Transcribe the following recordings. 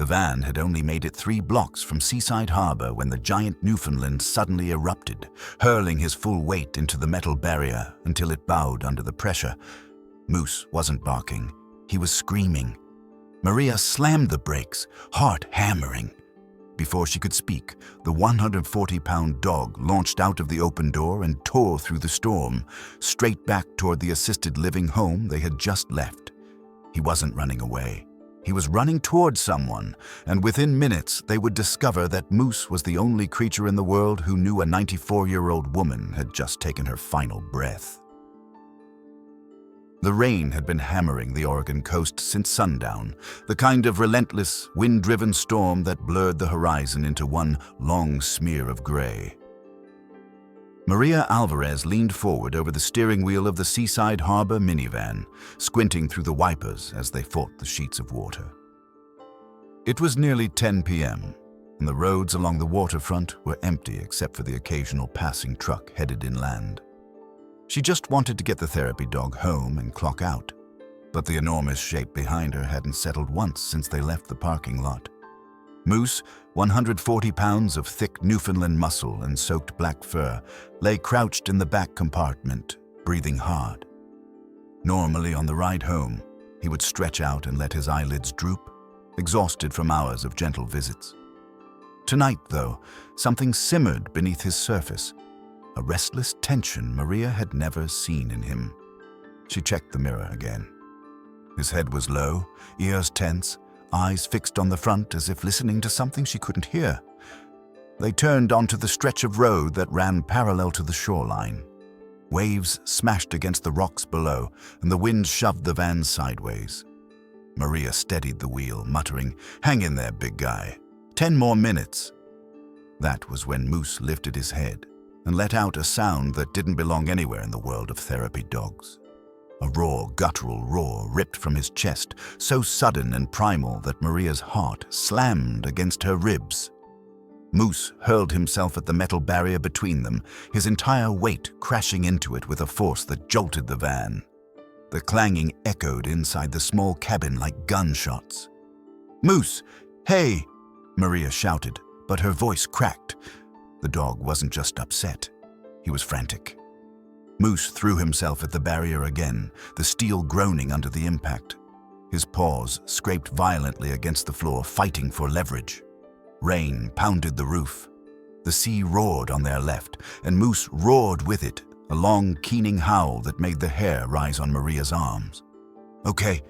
The van had only made it 3 blocks from Seaside Harbor when the giant Newfoundland suddenly erupted, hurling his full weight into the metal barrier until it bowed under the pressure. Moose wasn't barking. He was screaming. Maria slammed the brakes, heart hammering. Before she could speak, the 140-pound dog launched out of the open door and tore through the storm, straight back toward the assisted living home they had just left. He wasn't running away. He was running toward someone, and within minutes they would discover that Moose was the only creature in the world who knew a 94-year-old woman had just taken her final breath. The rain had been hammering the Oregon coast since sundown, the kind of relentless, wind-driven storm that blurred the horizon into one long smear of gray. Maria Alvarez leaned forward over the steering wheel of the Seaside Harbor minivan, squinting through the wipers as they fought the sheets of water. It was nearly 10 p.m., and the roads along the waterfront were empty except for the occasional passing truck headed inland. She just wanted to get the therapy dog home and clock out, but the enormous shape behind her hadn't settled once since they left the parking lot. Moose, 140 pounds of thick Newfoundland muscle and soaked black fur, lay crouched in the back compartment, breathing hard. Normally on the ride home, he would stretch out and let his eyelids droop, exhausted from hours of gentle visits. Tonight, though, something simmered beneath his surface, a restless tension Maria had never seen in him. She checked the mirror again. His head was low, ears tense, eyes fixed on the front as if listening to something she couldn't hear. They turned onto the stretch of road that ran parallel to the shoreline. Waves smashed against the rocks below, and the wind shoved the van sideways. Maria steadied the wheel, muttering, "Hang in there, big guy. 10 more minutes." That was when Moose lifted his head and let out a sound that didn't belong anywhere in the world of therapy dogs. A raw, guttural roar ripped from his chest, so sudden and primal that Maria's heart slammed against her ribs. Moose hurled himself at the metal barrier between them, his entire weight crashing into it with a force that jolted the van. The clanging echoed inside the small cabin like gunshots. "Moose! Hey!" Maria shouted, but her voice cracked. The dog wasn't just upset. He was frantic. Moose threw himself at the barrier again, the steel groaning under the impact. His paws scraped violently against the floor, fighting for leverage. Rain pounded the roof. The sea roared on their left, and Moose roared with it, a long, keening howl that made the hair rise on Maria's arms. Okay.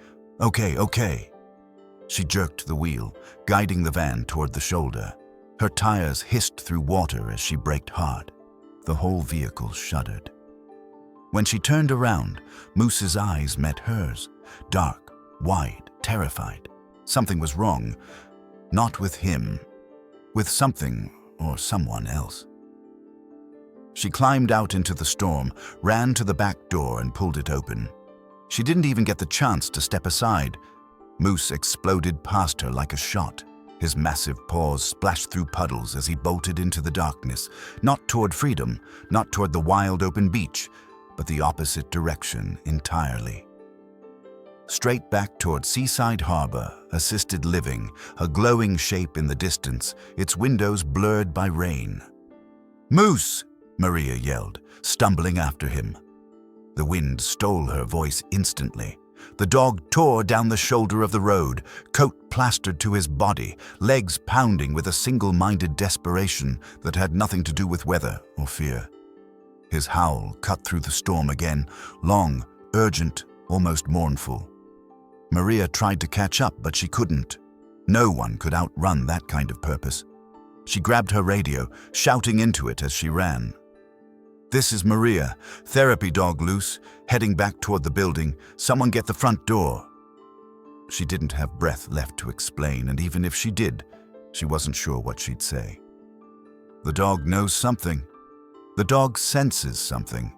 She jerked the wheel, guiding the van toward the shoulder. Her tires hissed through water as she braked hard. The whole vehicle shuddered. When she turned around, Moose's eyes met hers, dark, wide, terrified. Something was wrong. Not with him. With something or someone else. She climbed out into the storm, ran to the back door and pulled it open. She didn't even get the chance to step aside. Moose exploded past her like a shot. His massive paws splashed through puddles as he bolted into the darkness, not toward freedom, not toward the wild open beach, but the opposite direction entirely. Straight back toward Seaside Harbor, assisted living, a glowing shape in the distance, its windows blurred by rain. "Moose!" Maria yelled, stumbling after him. The wind stole her voice instantly. The dog tore down the shoulder of the road, coat plastered to his body, legs pounding with a single-minded desperation that had nothing to do with weather or fear. His howl cut through the storm again, long, urgent, almost mournful. Maria tried to catch up, but she couldn't. No one could outrun that kind of purpose. She grabbed her radio, shouting into it as she ran. "This is Maria. Therapy dog loose, heading back toward the building. Someone get the front door." She didn't have breath left to explain, and even if she did, she wasn't sure what she'd say. The dog knows something. The dog senses something.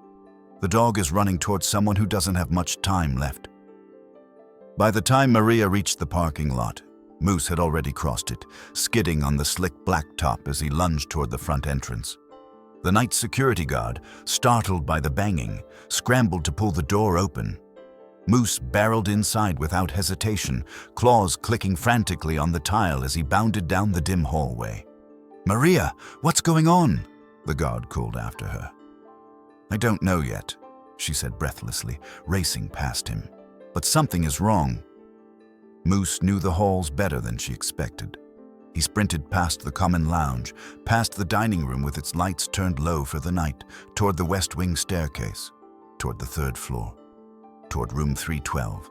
The dog is running towards someone who doesn't have much time left. By the time Maria reached the parking lot, Moose had already crossed it, skidding on the slick blacktop as he lunged toward the front entrance. The night security guard, startled by the banging, scrambled to pull the door open. Moose barreled inside without hesitation, claws clicking frantically on the tile as he bounded down the dim hallway. "Maria, what's going on?" the guard called after her. "I don't know yet," she said breathlessly, racing past him. "But something is wrong." Moose knew the halls better than she expected. He sprinted past the common lounge, past the dining room with its lights turned low for the night, toward the west wing staircase, toward the third floor, toward room 312.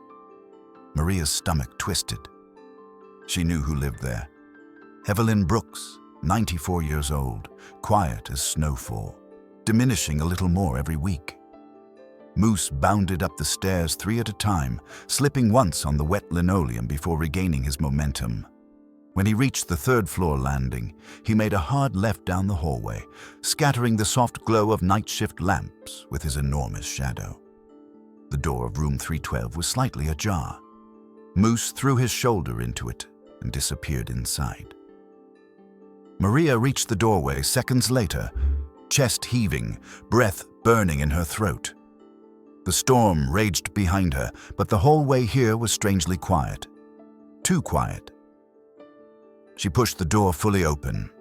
Maria's stomach twisted. She knew who lived there. Evelyn Brooks, 94 years old, quiet as snowfall, diminishing a little more every week. Moose bounded up the stairs 3 at a time, slipping once on the wet linoleum before regaining his momentum. When he reached the third-floor landing, he made a hard left down the hallway, scattering the soft glow of night shift lamps with his enormous shadow. The door of room 312 was slightly ajar. Moose threw his shoulder into it and disappeared inside. Maria reached the doorway seconds later, chest heaving, breath burning in her throat. The storm raged behind her, but the hallway here was strangely quiet. Too quiet. She pushed the door fully open.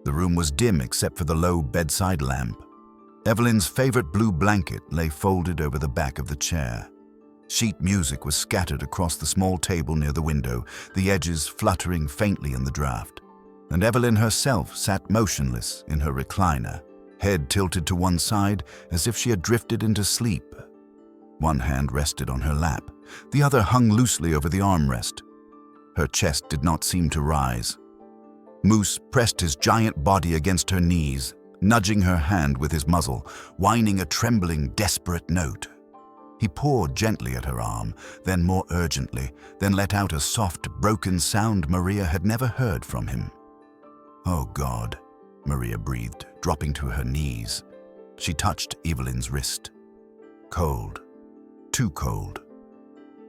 The room was dim except for the low bedside lamp. Evelyn's favorite blue blanket lay folded over the back of the chair. Sheet music was scattered across the small table near the window, the edges fluttering faintly in the draft. And Evelyn herself sat motionless in her recliner, head tilted to one side as if she had drifted into sleep. One hand rested on her lap, the other hung loosely over the armrest. Her chest did not seem to rise. Moose pressed his giant body against her knees, nudging her hand with his muzzle, whining a trembling, desperate note. He pawed gently at her arm, then more urgently, then let out a soft, broken sound Maria had never heard from him. "Oh God," Maria breathed, dropping to her knees. She touched Evelyn's wrist. Cold. Too cold.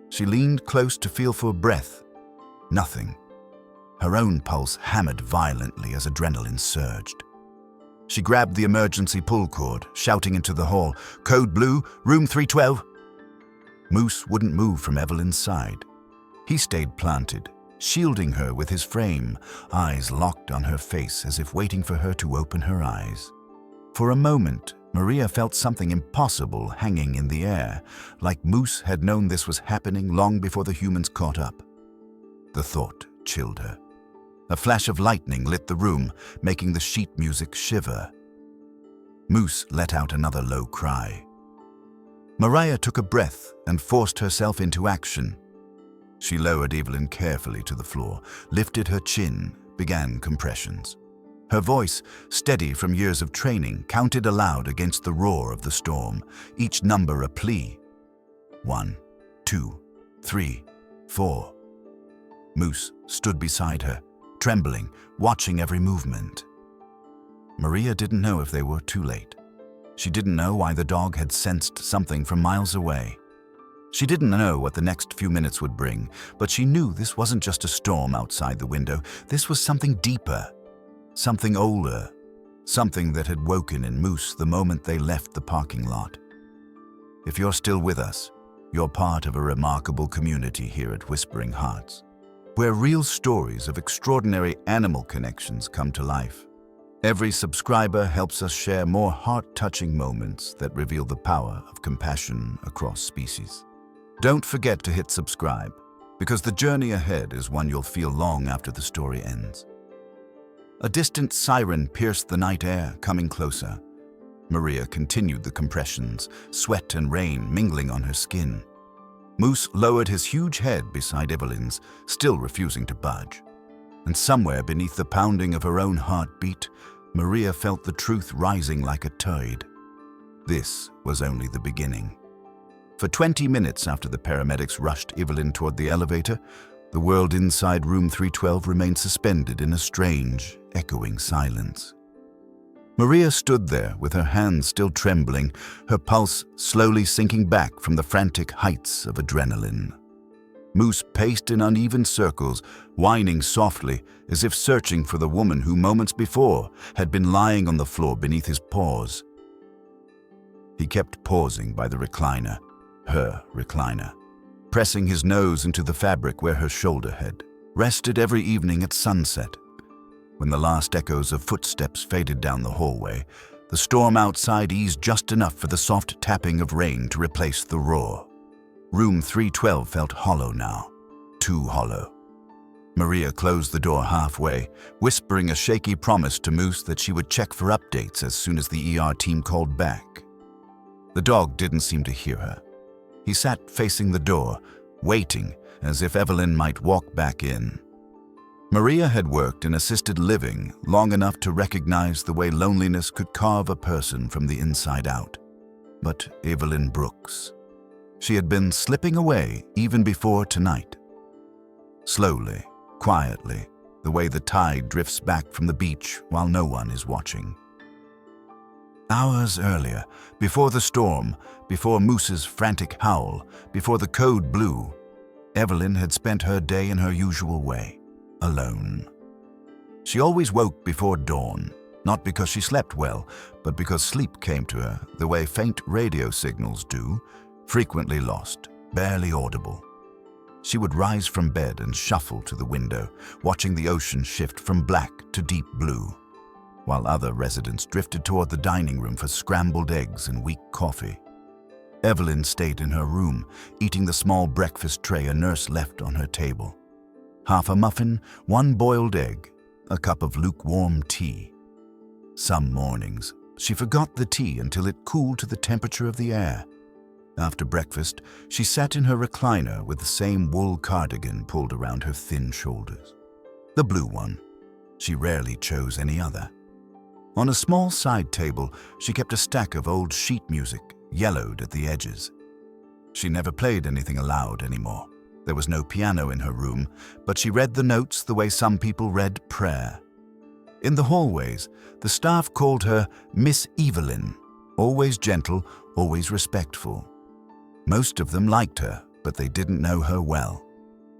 She leaned close to feel for breath. Nothing. Her own pulse hammered violently as adrenaline surged. She grabbed the emergency pull cord, shouting into the hall, "Code Blue, room 312." Moose wouldn't move from Evelyn's side. He stayed planted, shielding her with his frame, eyes locked on her face as if waiting for her to open her eyes. For a moment, Maria felt something impossible hanging in the air, like Moose had known this was happening long before the humans caught up. The thought chilled her. A flash of lightning lit the room, making the sheet music shiver. Moose let out another low cry. Maria took a breath and forced herself into action. She lowered Evelyn carefully to the floor, lifted her chin, began compressions. Her voice, steady from years of training, counted aloud against the roar of the storm, each number a plea. 1, 2, 3, 4. Moose stood beside her, trembling, watching every movement. Maria didn't know if they were too late. She didn't know why the dog had sensed something from miles away. She didn't know what the next few minutes would bring, but she knew this wasn't just a storm outside the window. This was something deeper, something older, something that had woken in Moose the moment they left the parking lot. If you're still with us, you're part of a remarkable community here at Whispering Hearts, where real stories of extraordinary animal connections come to life. Every subscriber helps us share more heart-touching moments that reveal the power of compassion across species. Don't forget to hit subscribe, because the journey ahead is one you'll feel long after the story ends. A distant siren pierced the night air, coming closer. Maria continued the compressions, sweat and rain mingling on her skin. Moose lowered his huge head beside Evelyn's, still refusing to budge. And somewhere beneath the pounding of her own heartbeat, Maria felt the truth rising like a tide. This was only the beginning. For 20 minutes after the paramedics rushed Evelyn toward the elevator, the world inside room 312 remained suspended in a strange, echoing silence. Maria stood there with her hands still trembling, her pulse slowly sinking back from the frantic heights of adrenaline. Moose paced in uneven circles, whining softly as if searching for the woman who moments before had been lying on the floor beneath his paws. He kept pausing by the recliner, her recliner, pressing his nose into the fabric where her shoulder had rested every evening at sunset. When the last echoes of footsteps faded down the hallway, the storm outside eased just enough for the soft tapping of rain to replace the roar. Room 312 felt hollow now, too hollow. Maria closed the door halfway, whispering a shaky promise to Moose that she would check for updates as soon as the ER team called back. The dog didn't seem to hear her. He sat facing the door, waiting as if Evelyn might walk back in. Maria had worked in assisted living long enough to recognize the way loneliness could carve a person from the inside out. But Evelyn Brooks, she had been slipping away even before tonight. Slowly, quietly, the way the tide drifts back from the beach while no one is watching. Hours earlier, before the storm, before Moose's frantic howl, before the code blew, Evelyn had spent her day in her usual way, alone. She always woke before dawn, not because she slept well, but because sleep came to her the way faint radio signals do, frequently lost, barely audible. She would rise from bed and shuffle to the window, watching the ocean shift from black to deep blue, while other residents drifted toward the dining room for scrambled eggs and weak coffee. Evelyn stayed in her room, eating the small breakfast tray a nurse left on her table. Half a muffin, one boiled egg, a cup of lukewarm tea. Some mornings, she forgot the tea until it cooled to the temperature of the air. After breakfast, she sat in her recliner with the same wool cardigan pulled around her thin shoulders. The blue one. She rarely chose any other. On a small side table, she kept a stack of old sheet music, yellowed at the edges. She never played anything aloud anymore. There was no piano in her room, but she read the notes the way some people read prayer. In the hallways, the staff called her Miss Evelyn, always gentle, always respectful. Most of them liked her, but they didn't know her well.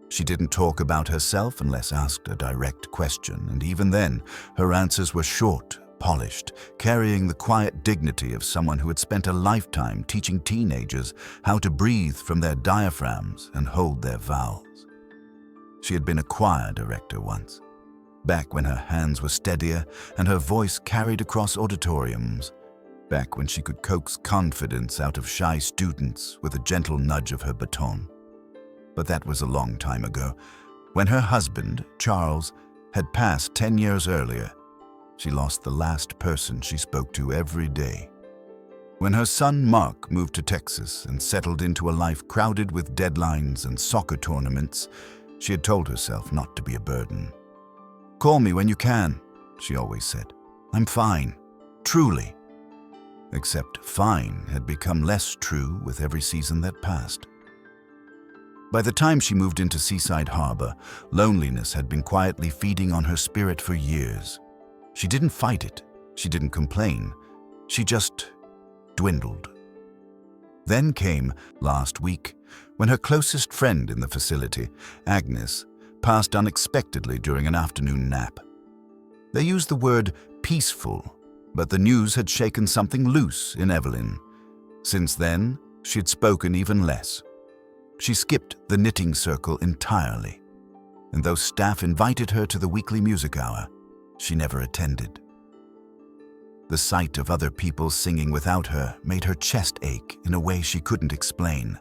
She didn't talk about herself unless asked a direct question, and even then, her answers were short, polished, carrying the quiet dignity of someone who had spent a lifetime teaching teenagers how to breathe from their diaphragms and hold their vowels. She had been a choir director once, back when her hands were steadier and her voice carried across auditoriums, back when she could coax confidence out of shy students with a gentle nudge of her baton. But that was a long time ago. When her husband, Charles, had passed 10 years earlier, she lost the last person she spoke to every day. When her son, Mark, moved to Texas and settled into a life crowded with deadlines and soccer tournaments, she had told herself not to be a burden. "Call me when you can," she always said. "I'm fine. Truly." Except fine had become less true with every season that passed. By the time she moved into Seaside Harbor, loneliness had been quietly feeding on her spirit for years. She didn't fight it. She didn't complain. She just dwindled. Then came, last week, when her closest friend in the facility, Agnes, passed unexpectedly during an afternoon nap. They used the word peaceful, but the news had shaken something loose in Evelyn. Since then, she had spoken even less. She skipped the knitting circle entirely, and though staff invited her to the weekly music hour, she never attended. The sight of other people singing without her made her chest ache in a way she couldn't explain.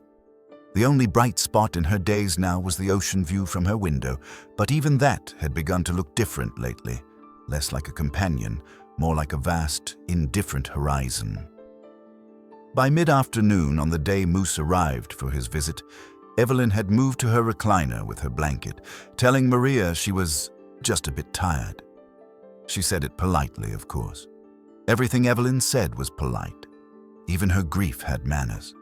The only bright spot in her days now was the ocean view from her window, but even that had begun to look different lately, less like a companion, more like a vast, indifferent horizon. By mid-afternoon on the day Moose arrived for his visit, Evelyn had moved to her recliner with her blanket, telling Maria she was just a bit tired. She said it politely, of course. Everything Evelyn said was polite. Even her grief had manners.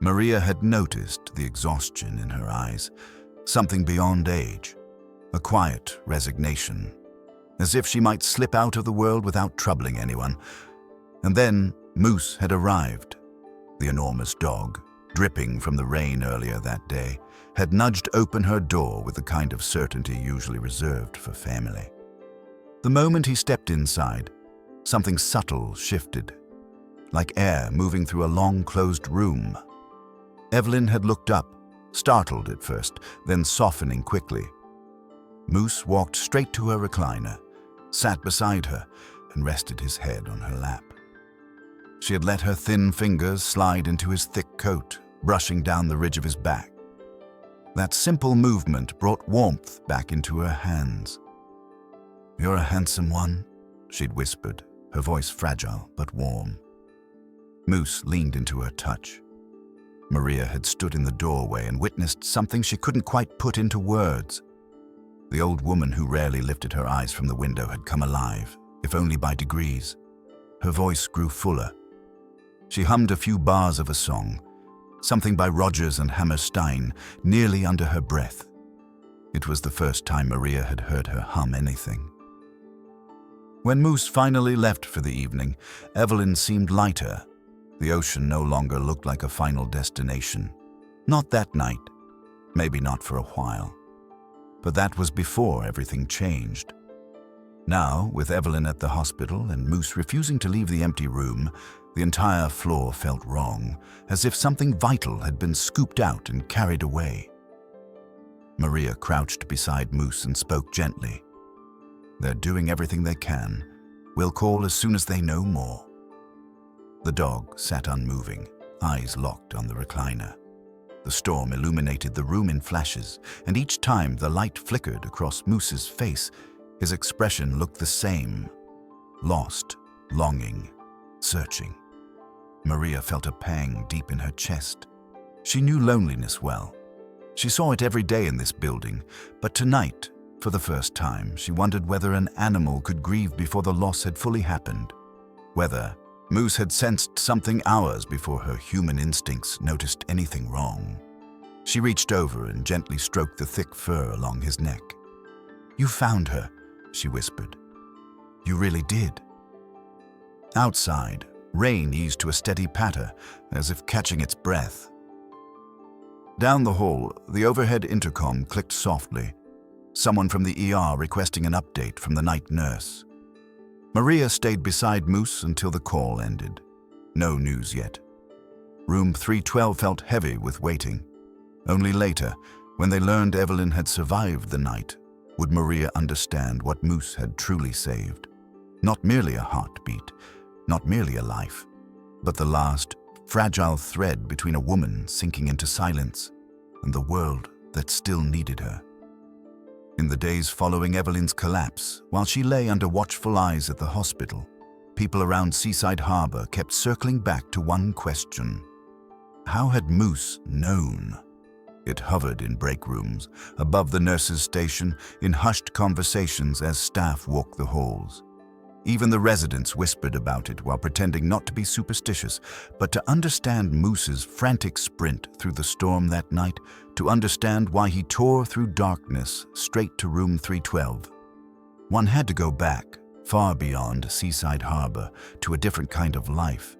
Maria had noticed the exhaustion in her eyes, something beyond age, a quiet resignation, as if she might slip out of the world without troubling anyone. And then Moose had arrived. The enormous dog, dripping from the rain earlier that day, had nudged open her door with the kind of certainty usually reserved for family. The moment he stepped inside, something subtle shifted, like air moving through a long-closed room. Evelyn had looked up, startled at first, then softening quickly. Moose walked straight to her recliner, sat beside her, and rested his head on her lap. She had let her thin fingers slide into his thick coat, brushing down the ridge of his back. That simple movement brought warmth back into her hands. "You're a handsome one," she'd whispered, her voice fragile but warm. Moose leaned into her touch. Maria had stood in the doorway and witnessed something she couldn't quite put into words. The old woman who rarely lifted her eyes from the window had come alive, if only by degrees. Her voice grew fuller. She hummed a few bars of a song, something by Rodgers and Hammerstein, nearly under her breath. It was the first time Maria had heard her hum anything. When Moose finally left for the evening, Evelyn seemed lighter. The ocean no longer looked like a final destination. Not that night. Maybe not for a while. But that was before everything changed. Now, with Evelyn at the hospital and Moose refusing to leave the empty room, the entire floor felt wrong, as if something vital had been scooped out and carried away. Maria crouched beside Moose and spoke gently. "They're doing everything they can. We'll call as soon as they know more." The dog sat unmoving, eyes locked on the recliner. The storm illuminated the room in flashes, and each time the light flickered across Moose's face, his expression looked the same. Lost, longing, searching. Maria felt a pang deep in her chest. She knew loneliness well. She saw it every day in this building, but tonight, for the first time, she wondered whether an animal could grieve before the loss had fully happened. Whether Moose had sensed something hours before her human instincts noticed anything wrong. She reached over and gently stroked the thick fur along his neck. "You found her," she whispered. "You really did." Outside, rain eased to a steady patter, as if catching its breath. Down the hall, the overhead intercom clicked softly. Someone from the ER requesting an update from the night nurse. Maria stayed beside Moose until the call ended. No news yet. Room 312 felt heavy with waiting. Only later, when they learned Evelyn had survived the night, would Maria understand what Moose had truly saved. Not merely a heartbeat, not merely a life, but the last, fragile thread between a woman sinking into silence and the world that still needed her. In the days following Evelyn's collapse, while she lay under watchful eyes at the hospital, people around Seaside Harbor kept circling back to one question. How had Moose known? It hovered in break rooms, above the nurses' station, in hushed conversations as staff walked the halls. Even the residents whispered about it while pretending not to be superstitious, but to understand Moose's frantic sprint through the storm that night, to understand why he tore through darkness straight to room 312. One had to go back, far beyond Seaside Harbor, to a different kind of life.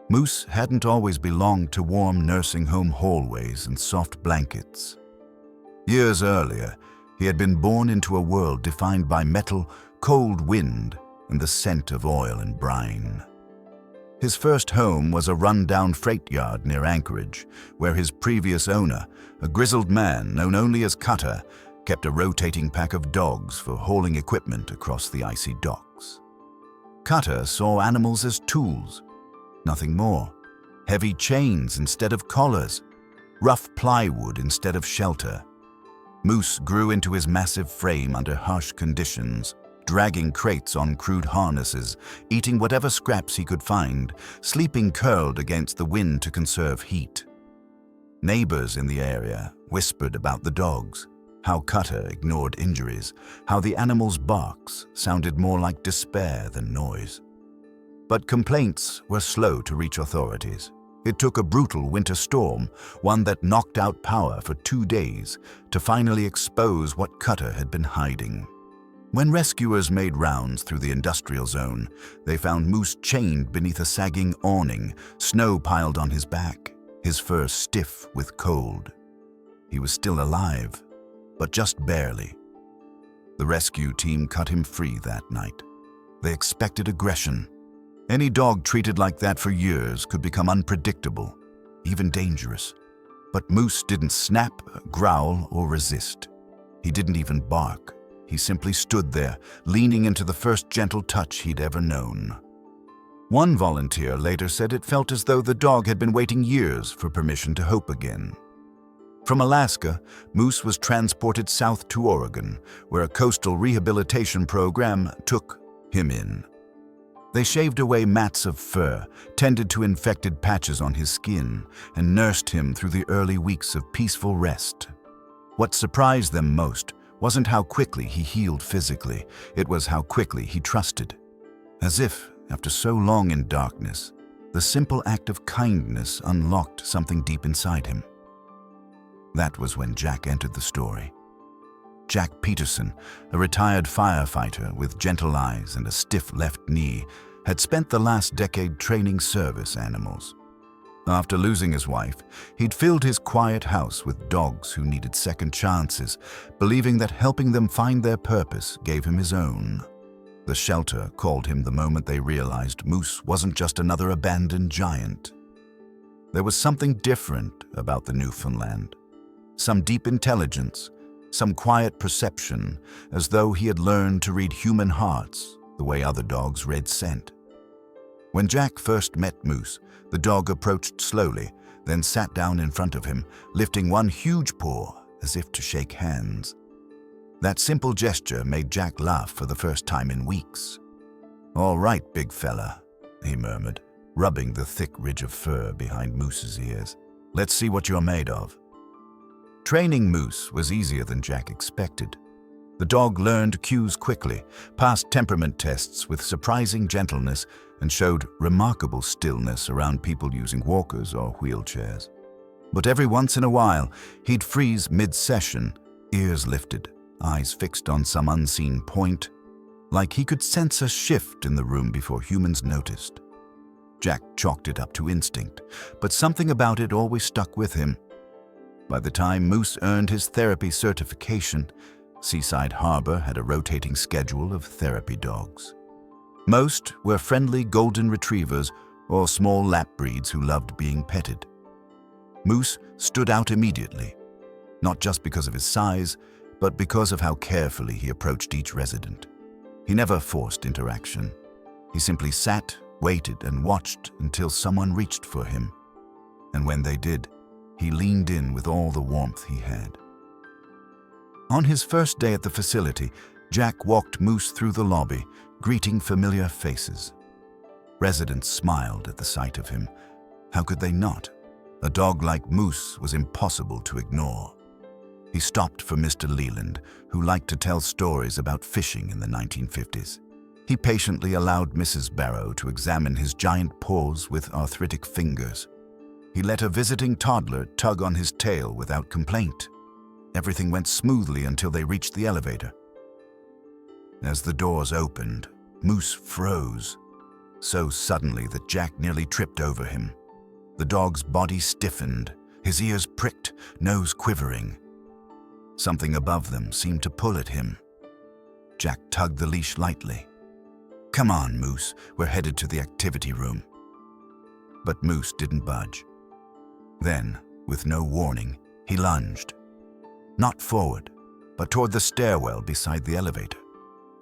Moose hadn't always belonged to warm nursing home hallways and soft blankets. Years earlier, he had been born into a world defined by metal, cold wind, and the scent of oil and brine. His first home was a run-down freight yard near Anchorage, where his previous owner, a grizzled man known only as Cutter, kept a rotating pack of dogs for hauling equipment across the icy docks. Cutter saw animals as tools, nothing more. Heavy chains instead of collars, rough plywood instead of shelter. Moose grew into his massive frame under harsh conditions, dragging crates on crude harnesses, eating whatever scraps he could find, sleeping curled against the wind to conserve heat. Neighbors in the area whispered about the dogs, how Cutter ignored injuries, how the animals' barks sounded more like despair than noise. But complaints were slow to reach authorities. It took a brutal winter storm, one that knocked out power for 2 days, to finally expose what Cutter had been hiding. When rescuers made rounds through the industrial zone, they found Moose chained beneath a sagging awning, snow piled on his back, his fur stiff with cold. He was still alive, but just barely. The rescue team cut him free that night. They expected aggression. Any dog treated like that for years could become unpredictable. even dangerous. But Moose didn't snap, growl, or resist. He didn't even bark. He simply stood there, leaning into the first gentle touch he'd ever known. One volunteer later said it felt as though the dog had been waiting years for permission to hope again. From Alaska, Moose was transported south to Oregon, where a coastal rehabilitation program took him in. They shaved away mats of fur, tended to infected patches on his skin, and nursed him through the early weeks of peaceful rest. What surprised them most wasn't how quickly he healed physically, it was how quickly he trusted. As if, after so long in darkness, the simple act of kindness unlocked something deep inside him. That was when Jack entered the story. Jack Peterson, a retired firefighter with gentle eyes and a stiff left knee, had spent the last decade training service animals. After losing his wife, he'd filled his quiet house with dogs who needed second chances, believing that helping them find their purpose gave him his own. The shelter called him the moment they realized Moose wasn't just another abandoned giant. There was something different about the Newfoundland. Some deep intelligence, some quiet perception, as though he had learned to read human hearts the way other dogs read scent. When Jack first met Moose, the dog approached slowly, then sat down in front of him, lifting one huge paw as if to shake hands. That simple gesture made Jack laugh for the first time in weeks. "All right, big fella," he murmured, rubbing the thick ridge of fur behind Moose's ears. "Let's see what you're made of." Training Moose was easier than Jack expected. The dog learned cues quickly, passed temperament tests with surprising gentleness, and showed remarkable stillness around people using walkers or wheelchairs. But every once in a while, he'd freeze mid-session, ears lifted, eyes fixed on some unseen point, like he could sense a shift in the room before humans noticed. Jack chalked it up to instinct, but something about it always stuck with him. By the time Moose earned his therapy certification, Seaside Harbor had a rotating schedule of therapy dogs. Most were friendly golden retrievers or small lap breeds who loved being petted. Moose stood out immediately, not just because of his size, but because of how carefully he approached each resident. He never forced interaction. He simply sat, waited, and watched until someone reached for him. And when they did, he leaned in with all the warmth he had. On his first day at the facility, Jack walked Moose through the lobby, greeting familiar faces. Residents smiled at the sight of him. How could they not? A dog like Moose was impossible to ignore. He stopped for Mr. Leland, who liked to tell stories about fishing in the 1950s. He patiently allowed Mrs. Barrow to examine his giant paws with arthritic fingers. He let a visiting toddler tug on his tail without complaint. Everything went smoothly until they reached the elevator. As the doors opened, Moose froze, so suddenly that Jack nearly tripped over him. The dog's body stiffened, his ears pricked, nose quivering. Something above them seemed to pull at him. Jack tugged the leash lightly. "Come on, Moose, we're headed to the activity room." But Moose didn't budge. Then, with no warning, he lunged. Not forward, but toward the stairwell beside the elevator.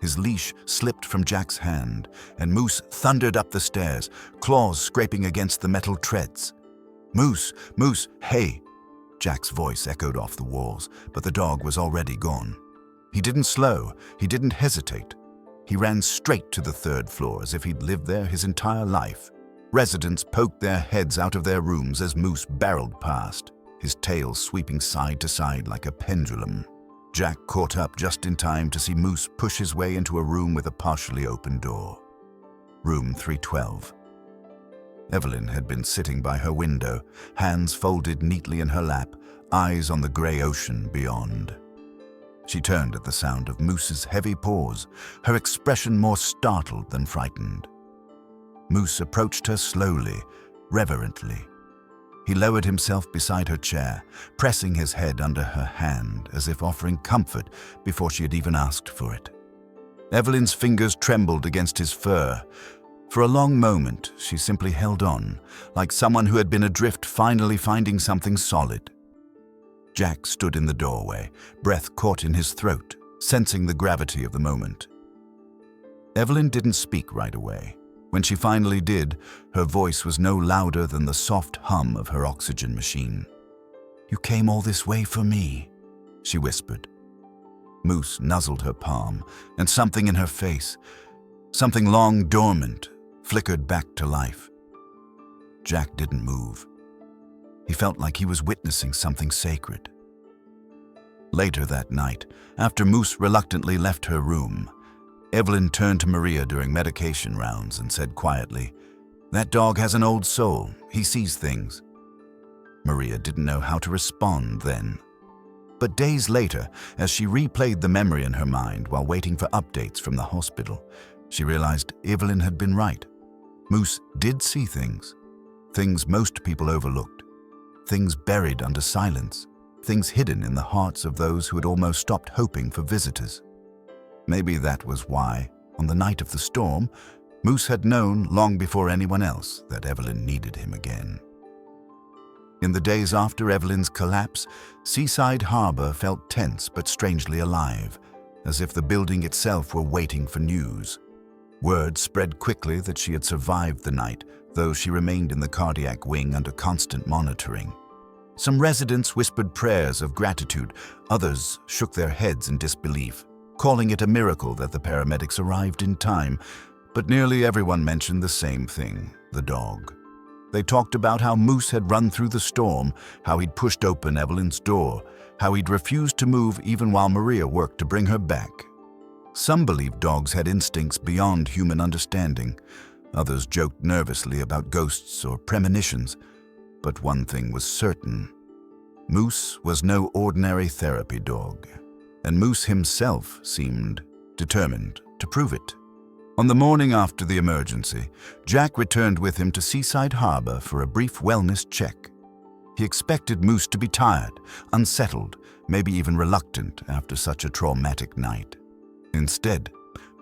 His leash slipped from Jack's hand, and Moose thundered up the stairs, claws scraping against the metal treads. "Moose! Moose! Hey!" Jack's voice echoed off the walls, but the dog was already gone. He didn't slow, he didn't hesitate. He ran straight to the third floor as if he'd lived there his entire life. Residents poked their heads out of their rooms as Moose barreled past, his tail sweeping side to side like a pendulum. Jack caught up just in time to see Moose push his way into a room with a partially open door. Room 312. Evelyn had been sitting by her window, hands folded neatly in her lap, eyes on the gray ocean beyond. She turned at the sound of Moose's heavy paws, her expression more startled than frightened. Moose approached her slowly, reverently. He lowered himself beside her chair, pressing his head under her hand as if offering comfort before she had even asked for it. Evelyn's fingers trembled against his fur. For a long moment, she simply held on, like someone who had been adrift finally finding something solid. Jack stood in the doorway, breath caught in his throat, sensing the gravity of the moment. Evelyn didn't speak right away. When she finally did, her voice was no louder than the soft hum of her oxygen machine. "You came all this way for me," she whispered. Moose nuzzled her palm, and something in her face, something long dormant, flickered back to life. Jack didn't move. He felt like he was witnessing something sacred. Later that night, after Moose reluctantly left her room, Evelyn turned to Maria during medication rounds and said quietly, "That dog has an old soul. He sees things." Maria didn't know how to respond then. But days later, as she replayed the memory in her mind while waiting for updates from the hospital, she realized Evelyn had been right. Moose did see things. Things most people overlooked. Things buried under silence. Things hidden in the hearts of those who had almost stopped hoping for visitors. Maybe that was why, on the night of the storm, Moose had known long before anyone else that Evelyn needed him again. In the days after Evelyn's collapse, Seaside Harbor felt tense but strangely alive, as if the building itself were waiting for news. Word spread quickly that she had survived the night, though she remained in the cardiac wing under constant monitoring. Some residents whispered prayers of gratitude, others shook their heads in disbelief, calling it a miracle that the paramedics arrived in time, but nearly everyone mentioned the same thing: the dog. They talked about how Moose had run through the storm, how he'd pushed open Evelyn's door, how he'd refused to move even while Maria worked to bring her back. Some believed dogs had instincts beyond human understanding. Others joked nervously about ghosts or premonitions. But one thing was certain: Moose was no ordinary therapy dog, and Moose himself seemed determined to prove it. On the morning after the emergency, Jack returned with him to Seaside Harbor for a brief wellness check. He expected Moose to be tired, unsettled, maybe even reluctant after such a traumatic night. Instead,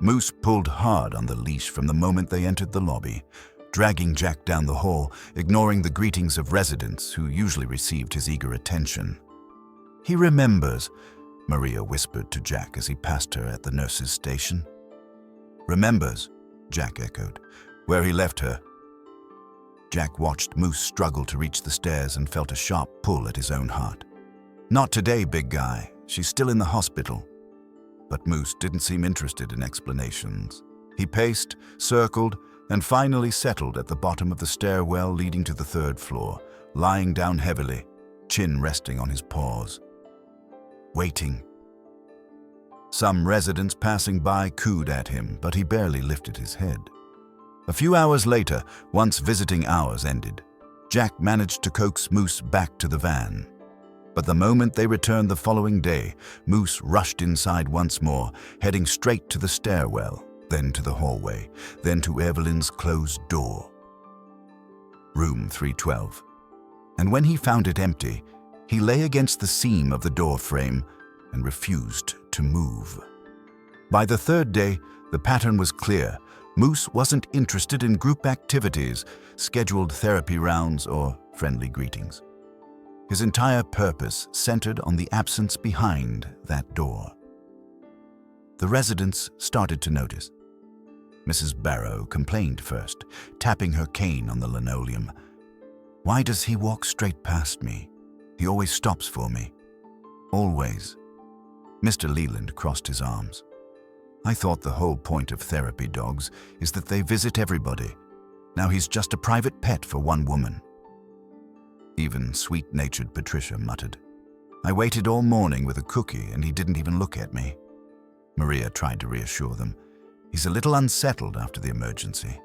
Moose pulled hard on the leash from the moment they entered the lobby, dragging Jack down the hall, ignoring the greetings of residents who usually received his eager attention. "He remembers," Maria whispered to Jack as he passed her at the nurse's station. "Remembers," Jack echoed, "where he left her." Jack watched Moose struggle to reach the stairs and felt a sharp pull at his own heart. "Not today, big guy. She's still in the hospital." But Moose didn't seem interested in explanations. He paced, circled, and finally settled at the bottom of the stairwell leading to the third floor, lying down heavily, chin resting on his paws. Waiting. Some residents passing by cooed at him, but he barely lifted his head. A few hours later, once visiting hours ended, Jack managed to coax Moose back to the van. But the moment they returned the following day, Moose rushed inside once more, heading straight to the stairwell, then to the hallway, then to Evelyn's closed door. Room 312. And when he found it empty, he lay against the seam of the door frame and refused to move. By the third day, the pattern was clear. Moose wasn't interested in group activities, scheduled therapy rounds, or friendly greetings. His entire purpose centered on the absence behind that door. The residents started to notice. Mrs. Barrow complained first, tapping her cane on the linoleum. "Why does he walk straight past me? He always stops for me. Always." Mr. Leland crossed his arms. "I thought the whole point of therapy dogs is that they visit everybody. Now he's just a private pet for one woman." Even sweet-natured Patricia muttered, "I waited all morning with a cookie and he didn't even look at me." Maria tried to reassure them. "He's a little unsettled after the emergency.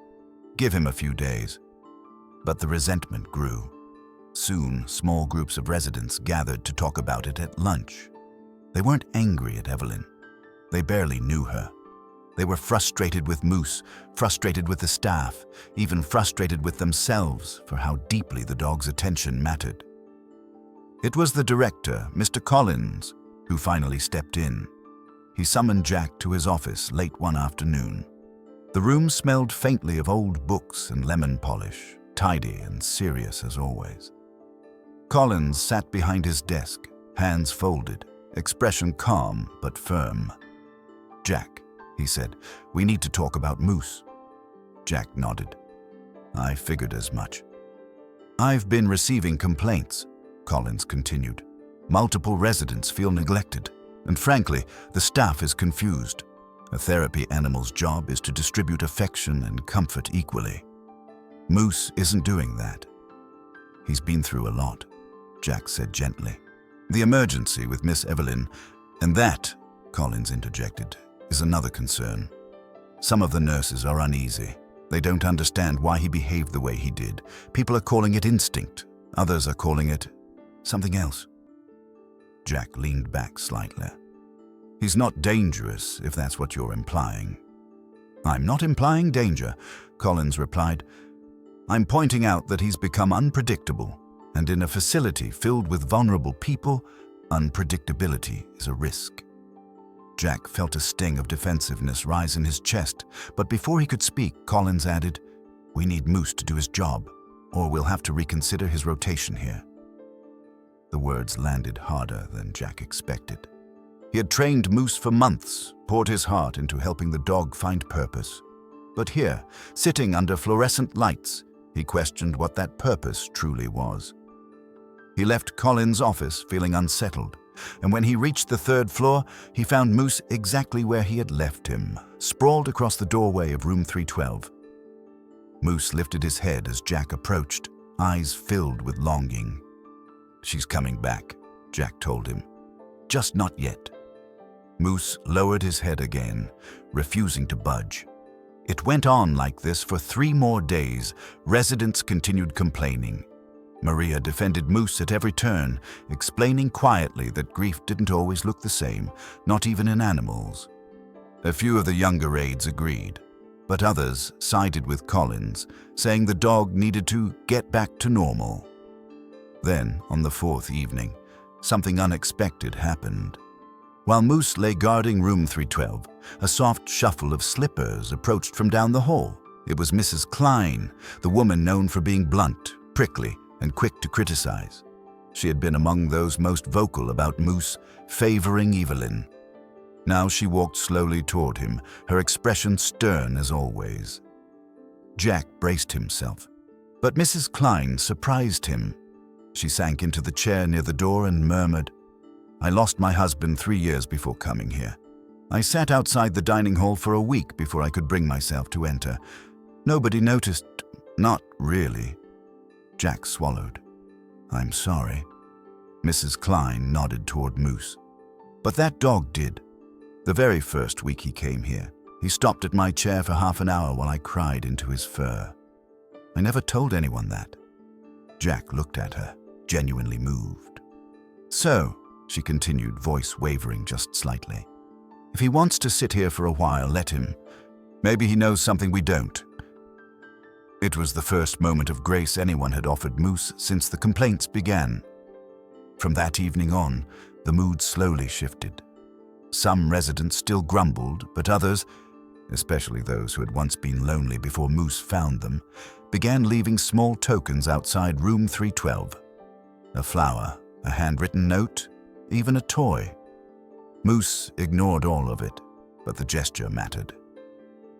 Give him a few days." But the resentment grew. Soon, small groups of residents gathered to talk about it at lunch. They weren't angry at Evelyn. They barely knew her. They were frustrated with Moose, frustrated with the staff, even frustrated with themselves for how deeply the dog's attention mattered. It was the director, Mr. Collins, who finally stepped in. He summoned Jack to his office late one afternoon. The room smelled faintly of old books and lemon polish, tidy and serious as always. Collins sat behind his desk, hands folded, expression calm but firm. "Jack," he said, "we need to talk about Moose." Jack nodded. "I figured as much." "I've been receiving complaints," Collins continued. "Multiple residents feel neglected, and frankly, the staff is confused. A therapy animal's job is to distribute affection and comfort equally. Moose isn't doing that." "He's been through a lot," Jack said gently. "The emergency with Miss Evelyn, and that," Collins interjected, "is another concern. Some of the nurses are uneasy. They don't understand why he behaved the way he did. People are calling it instinct. Others are calling it something else." Jack leaned back slightly. "He's not dangerous, if that's what you're implying." "I'm not implying danger," Collins replied. "I'm pointing out that he's become unpredictable, and in a facility filled with vulnerable people, unpredictability is a risk." Jack felt a sting of defensiveness rise in his chest, but before he could speak, Collins added, "We need Moose to do his job, or we'll have to reconsider his rotation here." The words landed harder than Jack expected. He had trained Moose for months, poured his heart into helping the dog find purpose. But here, sitting under fluorescent lights, he questioned what that purpose truly was. He left Collins' office feeling unsettled, and when he reached the third floor, he found Moose exactly where he had left him, sprawled across the doorway of room 312. Moose lifted his head as Jack approached, eyes filled with longing. "She's coming back," Jack told him. "Just not yet." Moose lowered his head again, refusing to budge. It went on like this for 3 more days. Residents continued complaining. Maria defended Moose at every turn, explaining quietly that grief didn't always look the same, not even in animals. A few of the younger aides agreed, but others sided with Collins, saying the dog needed to get back to normal. Then, on the 4th evening, something unexpected happened. While Moose lay guarding room 312, a soft shuffle of slippers approached from down the hall. It was Mrs. Klein, the woman known for being blunt, prickly, and quick to criticize. She had been among those most vocal about Moose favoring Evelyn. Now she walked slowly toward him, her expression stern as always. Jack braced himself, but Mrs. Klein surprised him. She sank into the chair near the door and murmured, "I lost my husband 3 years before coming here. I sat outside the dining hall for a week before I could bring myself to enter. Nobody noticed, not really." Jack swallowed. "I'm sorry." Mrs. Klein nodded toward Moose. "But that dog did. The very first week he came here, he stopped at my chair for half an hour while I cried into his fur. I never told anyone that." Jack looked at her, genuinely moved. "So," she continued, voice wavering just slightly, "if he wants to sit here for a while, let him. Maybe he knows something we don't." It was the first moment of grace anyone had offered Moose since the complaints began. From that evening on, the mood slowly shifted. Some residents still grumbled, but others, especially those who had once been lonely before Moose found them, began leaving small tokens outside room 312. A flower, a handwritten note, even a toy. Moose ignored all of it, but the gesture mattered.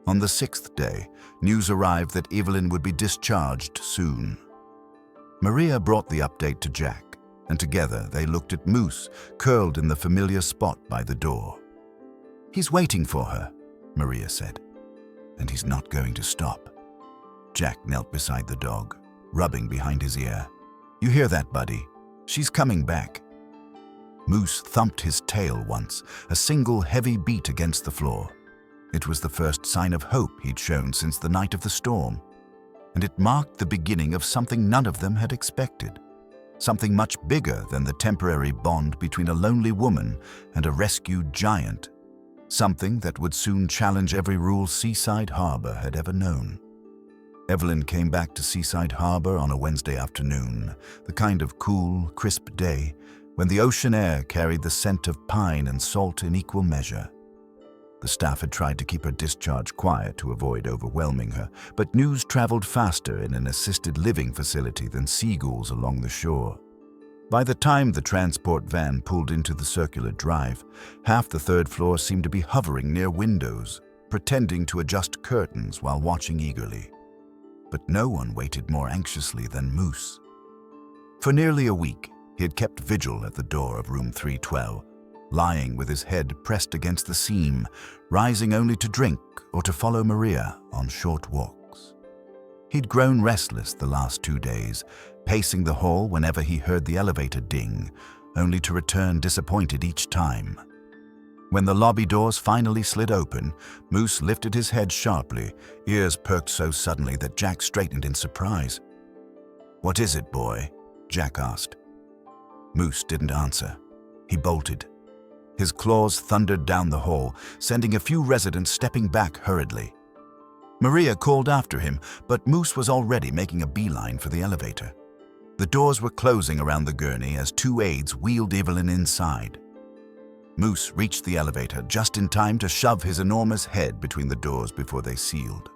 On the 6th day, news arrived that Evelyn would be discharged soon. Maria brought the update to Jack, and together they looked at Moose, curled in the familiar spot by the door. "He's waiting for her," Maria said, "and he's not going to stop." Jack knelt beside the dog, rubbing behind his ear. "You hear that, buddy? She's coming back." Moose thumped his tail once, a single heavy beat against the floor. It was the first sign of hope he'd shown since the night of the storm, and it marked the beginning of something none of them had expected. Something much bigger than the temporary bond between a lonely woman and a rescued giant. Something that would soon challenge every rule Seaside Harbor had ever known. Evelyn came back to Seaside Harbor on a Wednesday afternoon, the kind of cool, crisp day when the ocean air carried the scent of pine and salt in equal measure. The staff had tried to keep her discharge quiet to avoid overwhelming her, but news traveled faster in an assisted living facility than seagulls along the shore. By the time the transport van pulled into the circular drive, half the third floor seemed to be hovering near windows, pretending to adjust curtains while watching eagerly. But no one waited more anxiously than Moose. For nearly a week, he had kept vigil at the door of room 312, lying with his head pressed against the seam, rising only to drink or to follow Maria on short walks. He'd grown restless the last 2 days, pacing the hall whenever he heard the elevator ding, only to return disappointed each time. When the lobby doors finally slid open, Moose lifted his head sharply, ears perked so suddenly that Jack straightened in surprise. "What is it, boy?" Jack asked. Moose didn't answer. He bolted. His claws thundered down the hall, sending a few residents stepping back hurriedly. Maria called after him, but Moose was already making a beeline for the elevator. The doors were closing around the gurney as 2 aides wheeled Evelyn inside. Moose reached the elevator just in time to shove his enormous head between the doors before they sealed.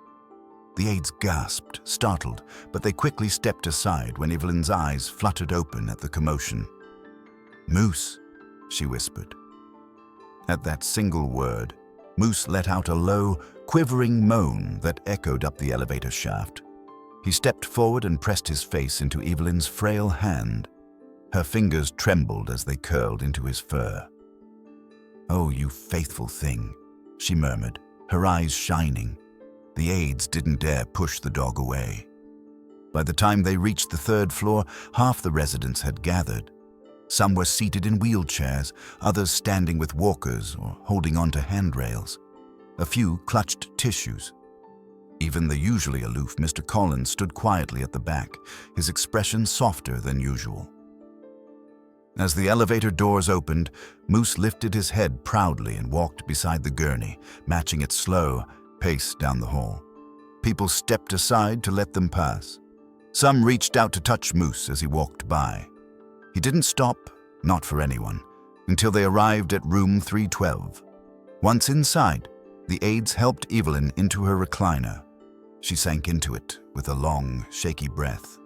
The aides gasped, startled, but they quickly stepped aside when Evelyn's eyes fluttered open at the commotion. "Moose," she whispered. At that single word, Moose let out a low, quivering moan that echoed up the elevator shaft. He stepped forward and pressed his face into Evelyn's frail hand. Her fingers trembled as they curled into his fur. "Oh, you faithful thing," she murmured, her eyes shining. The aides didn't dare push the dog away. By the time they reached the 3rd floor, half the residents had gathered. Some were seated in wheelchairs, others standing with walkers or holding onto handrails. A few clutched tissues. Even the usually aloof Mr. Collins stood quietly at the back, his expression softer than usual. As the elevator doors opened, Moose lifted his head proudly and walked beside the gurney, matching its slow pace down the hall. People stepped aside to let them pass. Some reached out to touch Moose as he walked by. He didn't stop, not for anyone, until they arrived at room 312. Once inside, the aides helped Evelyn into her recliner. She sank into it with a long, shaky breath.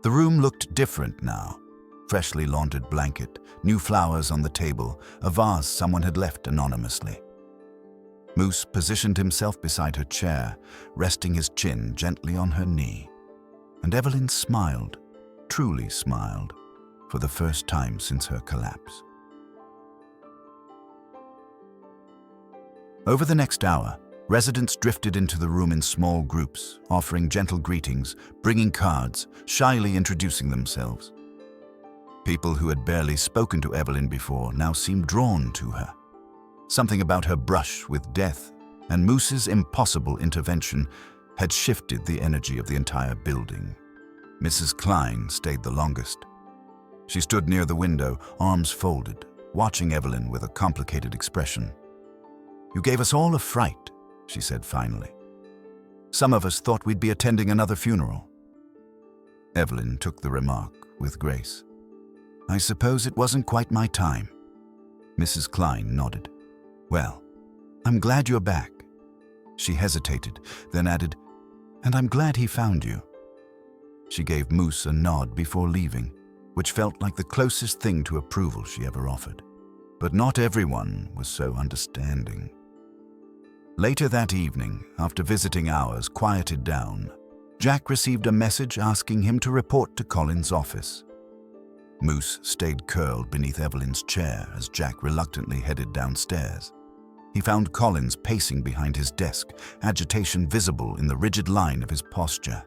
The room looked different now. Freshly laundered blanket, new flowers on the table, a vase someone had left anonymously. Moose positioned himself beside her chair, resting his chin gently on her knee. And Evelyn smiled, truly smiled, for the first time since her collapse. Over the next hour, residents drifted into the room in small groups, offering gentle greetings, bringing cards, shyly introducing themselves. People who had barely spoken to Evelyn before now seemed drawn to her. Something about her brush with death and Moose's impossible intervention had shifted the energy of the entire building. Mrs. Klein stayed the longest. She stood near the window, arms folded, watching Evelyn with a complicated expression. "You gave us all a fright," she said finally. "Some of us thought we'd be attending another funeral." Evelyn took the remark with grace. "I suppose it wasn't quite my time." Mrs. Klein nodded. "Well, I'm glad you're back." She hesitated, then added, "And I'm glad he found you." She gave Moose a nod before leaving, which felt like the closest thing to approval she ever offered. But not everyone was so understanding. Later that evening, after visiting hours quieted down, Jack received a message asking him to report to Colin's office. Moose stayed curled beneath Evelyn's chair as Jack reluctantly headed downstairs. He found Collins pacing behind his desk, agitation visible in the rigid line of his posture.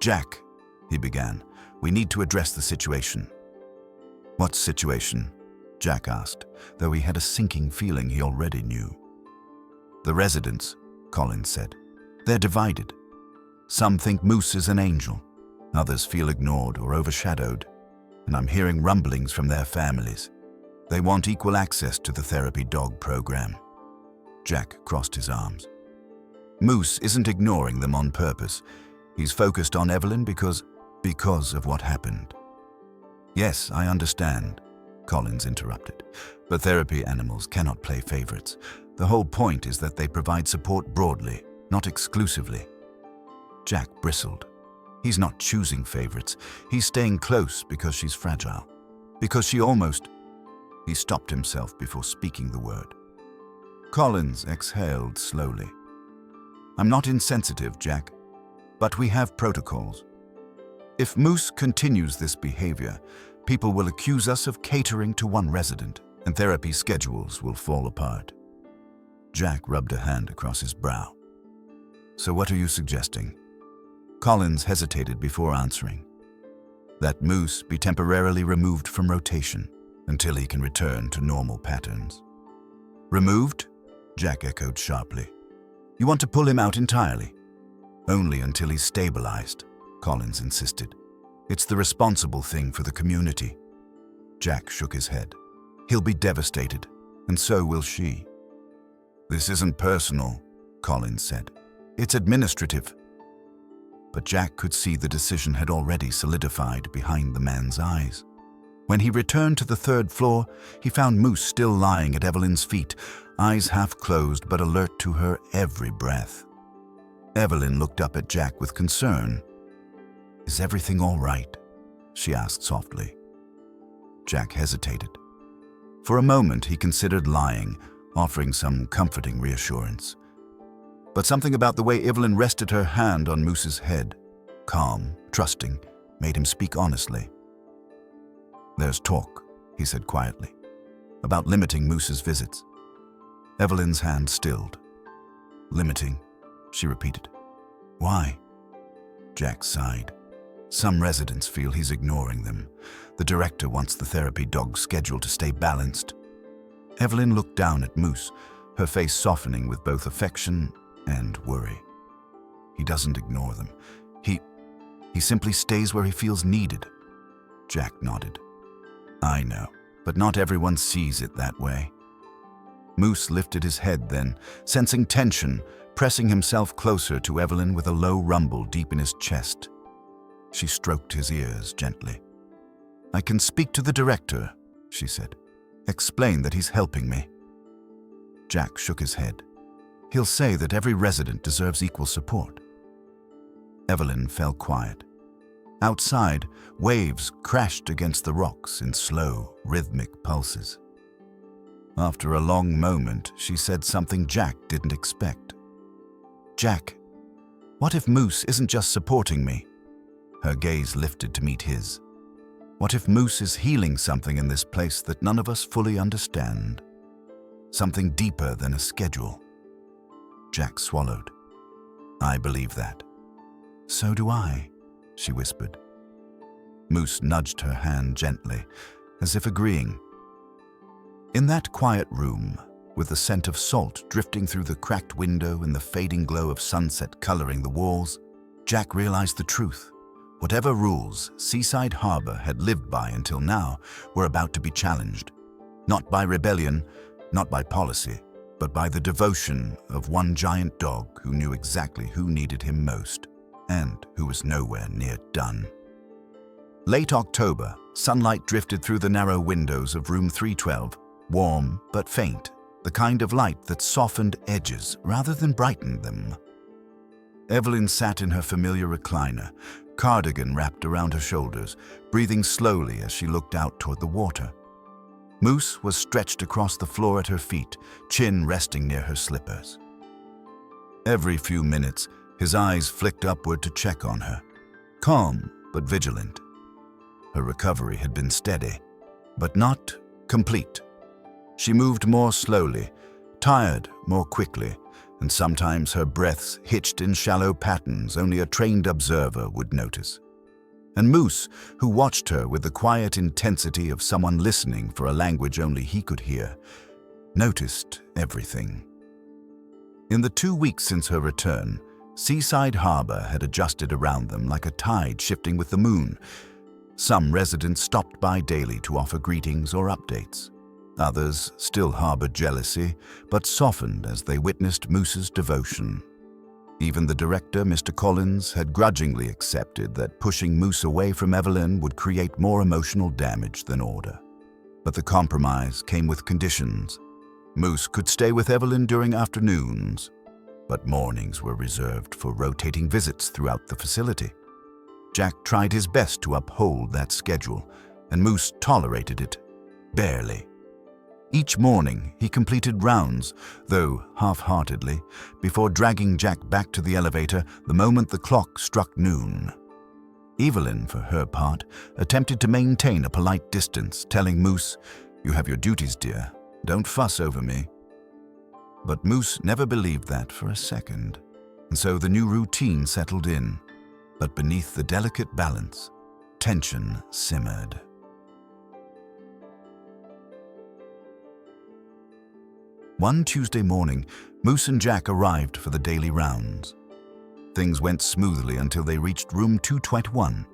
"Jack," he began, "we need to address the situation." "What situation?" Jack asked, though he had a sinking feeling he already knew. "The residents," Collins said. "They're divided. Some think Moose is an angel. Others feel ignored or overshadowed. And I'm hearing rumblings from their families. They want equal access to the therapy dog program." Jack crossed his arms. "Moose isn't ignoring them on purpose. He's focused on Evelyn because of what happened." "Yes, I understand." Collins interrupted. But therapy animals cannot play favorites. The whole point is that they provide support broadly, not exclusively. Jack bristled. He's not choosing favorites. He's staying close because she's fragile. Because she almost... He stopped himself before speaking the word. Collins exhaled slowly. I'm not insensitive, Jack, but we have protocols. If Moose continues this behavior, people will accuse us of catering to one resident, and therapy schedules will fall apart. Jack rubbed a hand across his brow. So what are you suggesting? Collins hesitated before answering. That Moose be temporarily removed from rotation until he can return to normal patterns. Removed? Jack echoed sharply. You want to pull him out entirely? Only until he's stabilized, Collins insisted. It's the responsible thing for the community. Jack shook his head. He'll be devastated, and so will she. This isn't personal, Collins said. It's administrative. But Jack could see the decision had already solidified behind the man's eyes. When he returned to the third floor, he found Moose still lying at Evelyn's feet, eyes half closed but alert to her every breath. Evelyn looked up at Jack with concern. Is everything all right? She asked softly. Jack hesitated. For a moment he considered lying, offering some comforting reassurance. But something about the way Evelyn rested her hand on Moose's head, calm, trusting, made him speak honestly. There's talk, he said quietly, about limiting Moose's visits. Evelyn's hand stilled. Limiting, she repeated. Why? Jack sighed. Some residents feel he's ignoring them. The director wants the therapy dog schedule to stay balanced. Evelyn looked down at Moose, her face softening with both affection and worry. He doesn't ignore them. He simply stays where he feels needed. Jack nodded. I know, but not everyone sees it that way. Moose lifted his head then, sensing tension, pressing himself closer to Evelyn with a low rumble deep in his chest. She stroked his ears gently. I can speak to the director, she said. Explain that he's helping me. Jack shook his head. He'll say that every resident deserves equal support. Evelyn fell quiet. Outside, waves crashed against the rocks in slow, rhythmic pulses. After a long moment, she said something Jack didn't expect. Jack, what if Moose isn't just supporting me? Her gaze lifted to meet his. What if Moose is healing something in this place that none of us fully understand? Something deeper than a schedule. Jack swallowed. I believe that. So do I, she whispered. Moose nudged her hand gently, as if agreeing. In that quiet room, with the scent of salt drifting through the cracked window and the fading glow of sunset coloring the walls, Jack realized the truth. Whatever rules Seaside Harbor had lived by until now were about to be challenged. Not by rebellion, not by policy, but by the devotion of one giant dog who knew exactly who needed him most and who was nowhere near done. Late October, sunlight drifted through the narrow windows of room 312, warm but faint, the kind of light that softened edges rather than brightened them. Evelyn sat in her familiar recliner, cardigan wrapped around her shoulders, breathing slowly as she looked out toward the water. Moose was stretched across the floor at her feet, chin resting near her slippers. Every few minutes, his eyes flicked upward to check on her, calm but vigilant. Her recovery had been steady, but not complete. She moved more slowly, tired more quickly, and sometimes her breaths hitched in shallow patterns only a trained observer would notice. And Moose, who watched her with the quiet intensity of someone listening for a language only he could hear, noticed everything. In the 2 weeks since her return, Seaside Harbor had adjusted around them like a tide shifting with the moon. Some residents stopped by daily to offer greetings or updates. Others still harbored jealousy, but softened as they witnessed Moose's devotion. Even the director, Mr. Collins, had grudgingly accepted that pushing Moose away from Evelyn would create more emotional damage than order. But the compromise came with conditions. Moose could stay with Evelyn during afternoons, but mornings were reserved for rotating visits throughout the facility. Jack tried his best to uphold that schedule, and Moose tolerated it, barely. Each morning, he completed rounds, though half-heartedly, before dragging Jack back to the elevator the moment the clock struck noon. Evelyn, for her part, attempted to maintain a polite distance, telling Moose, "You have your duties, dear. Don't fuss over me." But Moose never believed that for a second, and so the new routine settled in. But beneath the delicate balance, tension simmered. One Tuesday morning, Moose and Jack arrived for the daily rounds. Things went smoothly until they reached room 221,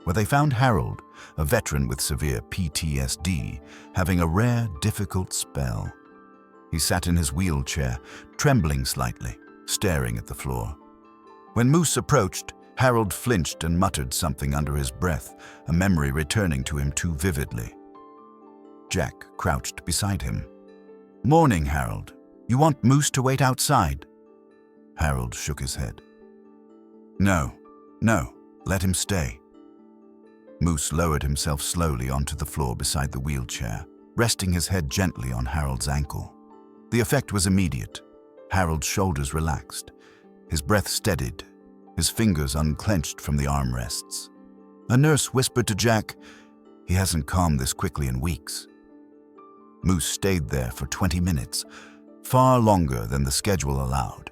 where they found Harold, a veteran with severe PTSD, having a rare, difficult spell. He sat in his wheelchair, trembling slightly, staring at the floor. When Moose approached, Harold flinched and muttered something under his breath, a memory returning to him too vividly. Jack crouched beside him. "Morning, Harold. You want Moose to wait outside?" Harold shook his head. No, let him stay." Moose lowered himself slowly onto the floor beside the wheelchair, resting his head gently on Harold's ankle. The effect was immediate. Harold's shoulders relaxed, his breath steadied, his fingers unclenched from the armrests. A nurse whispered to Jack, "He hasn't calmed this quickly in weeks." Moose stayed there for 20 minutes, far longer than the schedule allowed.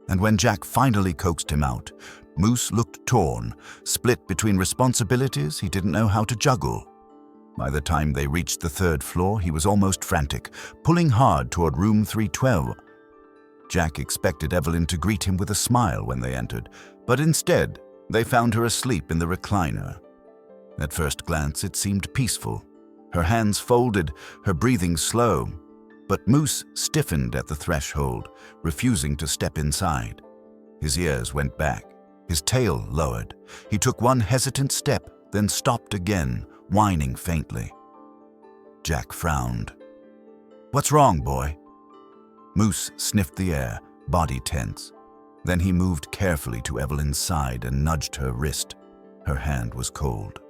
And when Jack finally coaxed him out, Moose looked torn, split between responsibilities he didn't know how to juggle. By the time they reached the third floor, he was almost frantic, pulling hard toward room 312. Jack expected Evelyn to greet him with a smile when they entered, but instead, they found her asleep in the recliner. At first glance, it seemed peaceful. Her hands folded, her breathing slow. But Moose stiffened at the threshold, refusing to step inside. His ears went back, his tail lowered. He took one hesitant step, then stopped again, whining faintly. Jack frowned. "What's wrong, boy?" Moose sniffed the air, body tense. Then he moved carefully to Evelyn's side and nudged her wrist. Her hand was cold.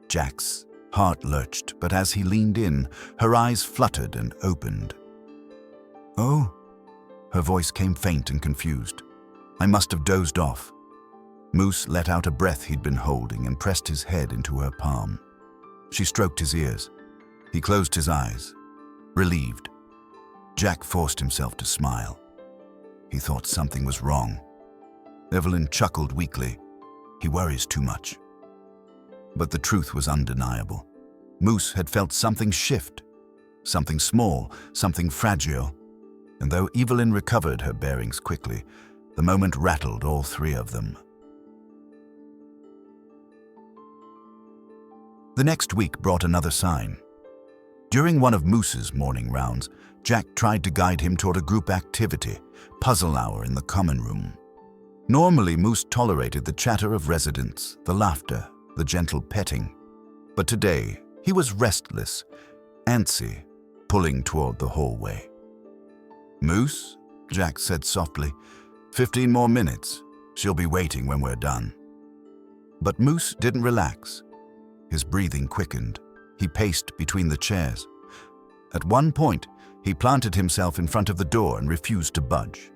Jack's heart lurched, but as he leaned in, her eyes fluttered and opened. "Oh?" Her voice came faint and confused. "I must have dozed off." Moose let out a breath he'd been holding and pressed his head into her palm. She stroked his ears. He closed his eyes, relieved. Jack forced himself to smile. He thought something was wrong. Evelyn chuckled weakly. "He worries too much." But the truth was undeniable. Moose had felt something shift, something small, something fragile. And though Evelyn recovered her bearings quickly, the moment rattled all three of them. The next week brought another sign. During one of Moose's morning rounds, Jack tried to guide him toward a group activity, puzzle hour in the common room. Normally, Moose tolerated the chatter of residents, the laughter, the gentle petting. But today, he was restless, antsy, pulling toward the hallway. "Moose," Jack said softly, 15 more minutes. She'll be waiting when we're done." But Moose didn't relax. His breathing quickened. He paced between the chairs. At one point, he planted himself in front of the door and refused to budge.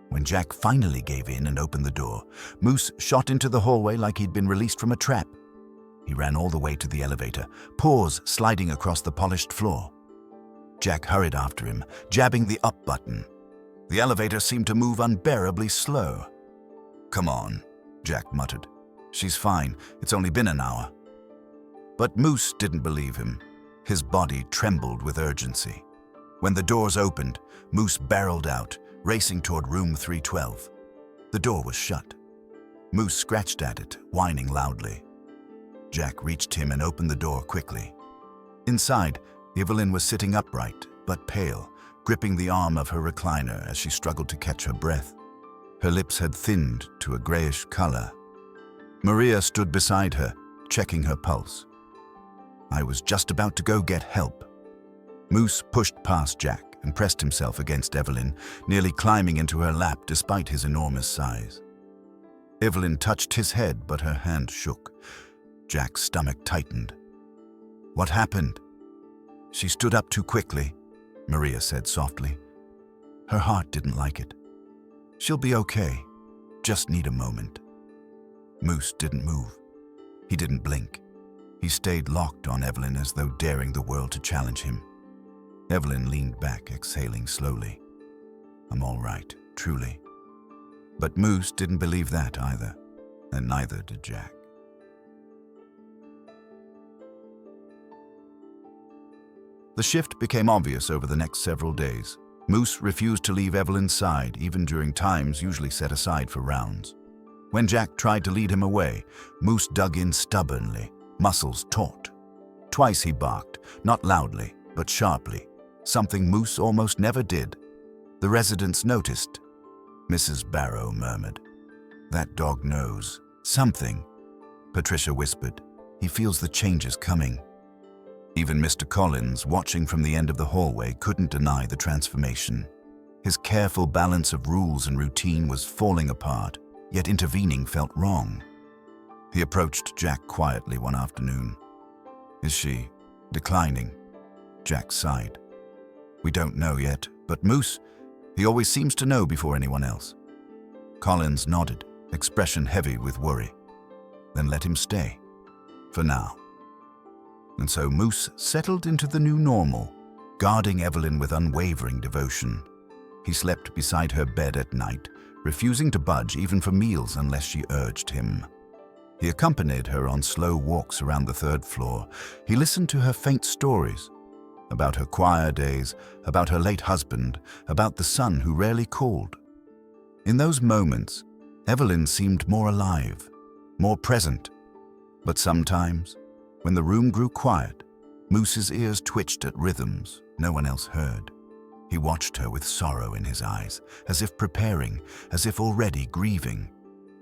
When Jack finally gave in and opened the door, Moose shot into the hallway like he'd been released from a trap. He ran all the way to the elevator, paws sliding across the polished floor. Jack hurried after him, jabbing the up button. The elevator seemed to move unbearably slow. "Come on," Jack muttered. "She's fine. It's only been an hour." But Moose didn't believe him. His body trembled with urgency. When the doors opened, Moose barreled out, racing toward room 312. The door was shut. Moose scratched at it, whining loudly. Jack reached him and opened the door quickly. Inside, Evelyn was sitting upright, but pale, gripping the arm of her recliner as she struggled to catch her breath. Her lips had thinned to a grayish color. Maria stood beside her, checking her pulse. "I was just about to go get help," Moose pushed past Jack and pressed himself against Evelyn, nearly climbing into her lap despite his enormous size. Evelyn touched his head, but her hand shook. Jack's stomach tightened. "What happened?" "She stood up too quickly," Maria said softly. Her heart didn't like it. "She'll be okay. Just need a moment." Moose didn't move. He didn't blink. He stayed locked on Evelyn as though daring the world to challenge him. Evelyn leaned back, exhaling slowly. "I'm all right, truly." But Moose didn't believe that either, and neither did Jack. The shift became obvious over the next several days. Moose refused to leave Evelyn's side, even during times usually set aside for rounds. When Jack tried to lead him away, Moose dug in stubbornly, muscles taut. Twice he barked, not loudly, but sharply, something Moose almost never did. The residents noticed. Mrs. Barrow murmured, "That dog knows something." Patricia whispered, "He feels the changes coming." Even Mr. Collins, watching from the end of the hallway, couldn't deny the transformation. His careful balance of rules and routine was falling apart, yet intervening felt wrong. He approached Jack quietly one afternoon. "Is she declining?" Jack sighed. "We don't know yet, but Moose, he always seems to know before anyone else." Collins nodded, expression heavy with worry. "Then let him stay. For now." And so Moose settled into the new normal, guarding Evelyn with unwavering devotion. He slept beside her bed at night, refusing to budge even for meals unless she urged him. He accompanied her on slow walks around the third floor. He listened to her faint stories, about her choir days, about her late husband, about the son who rarely called. In those moments, Evelyn seemed more alive, more present. But sometimes, when the room grew quiet, Moose's ears twitched at rhythms no one else heard. He watched her with sorrow in his eyes, as if preparing, as if already grieving.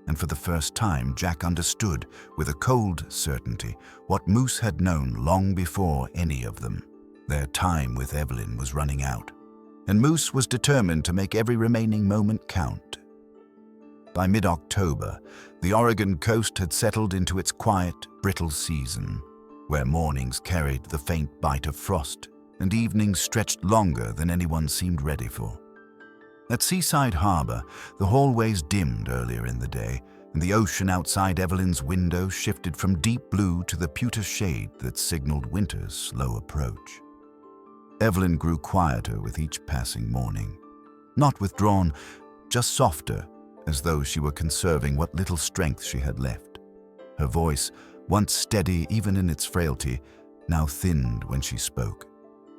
And for the first time, Jack understood, with a cold certainty, what Moose had known long before any of them. Their time with Evelyn was running out, and Moose was determined to make every remaining moment count. By mid-October, the Oregon coast had settled into its quiet, brittle season, where mornings carried the faint bite of frost and evenings stretched longer than anyone seemed ready for. At Seaside Harbor, the hallways dimmed earlier in the day, and the ocean outside Evelyn's window shifted from deep blue to the pewter shade that signaled winter's slow approach. Evelyn grew quieter with each passing morning. Not withdrawn, just softer, as though she were conserving what little strength she had left. Her voice, once steady even in its frailty, now thinned when she spoke.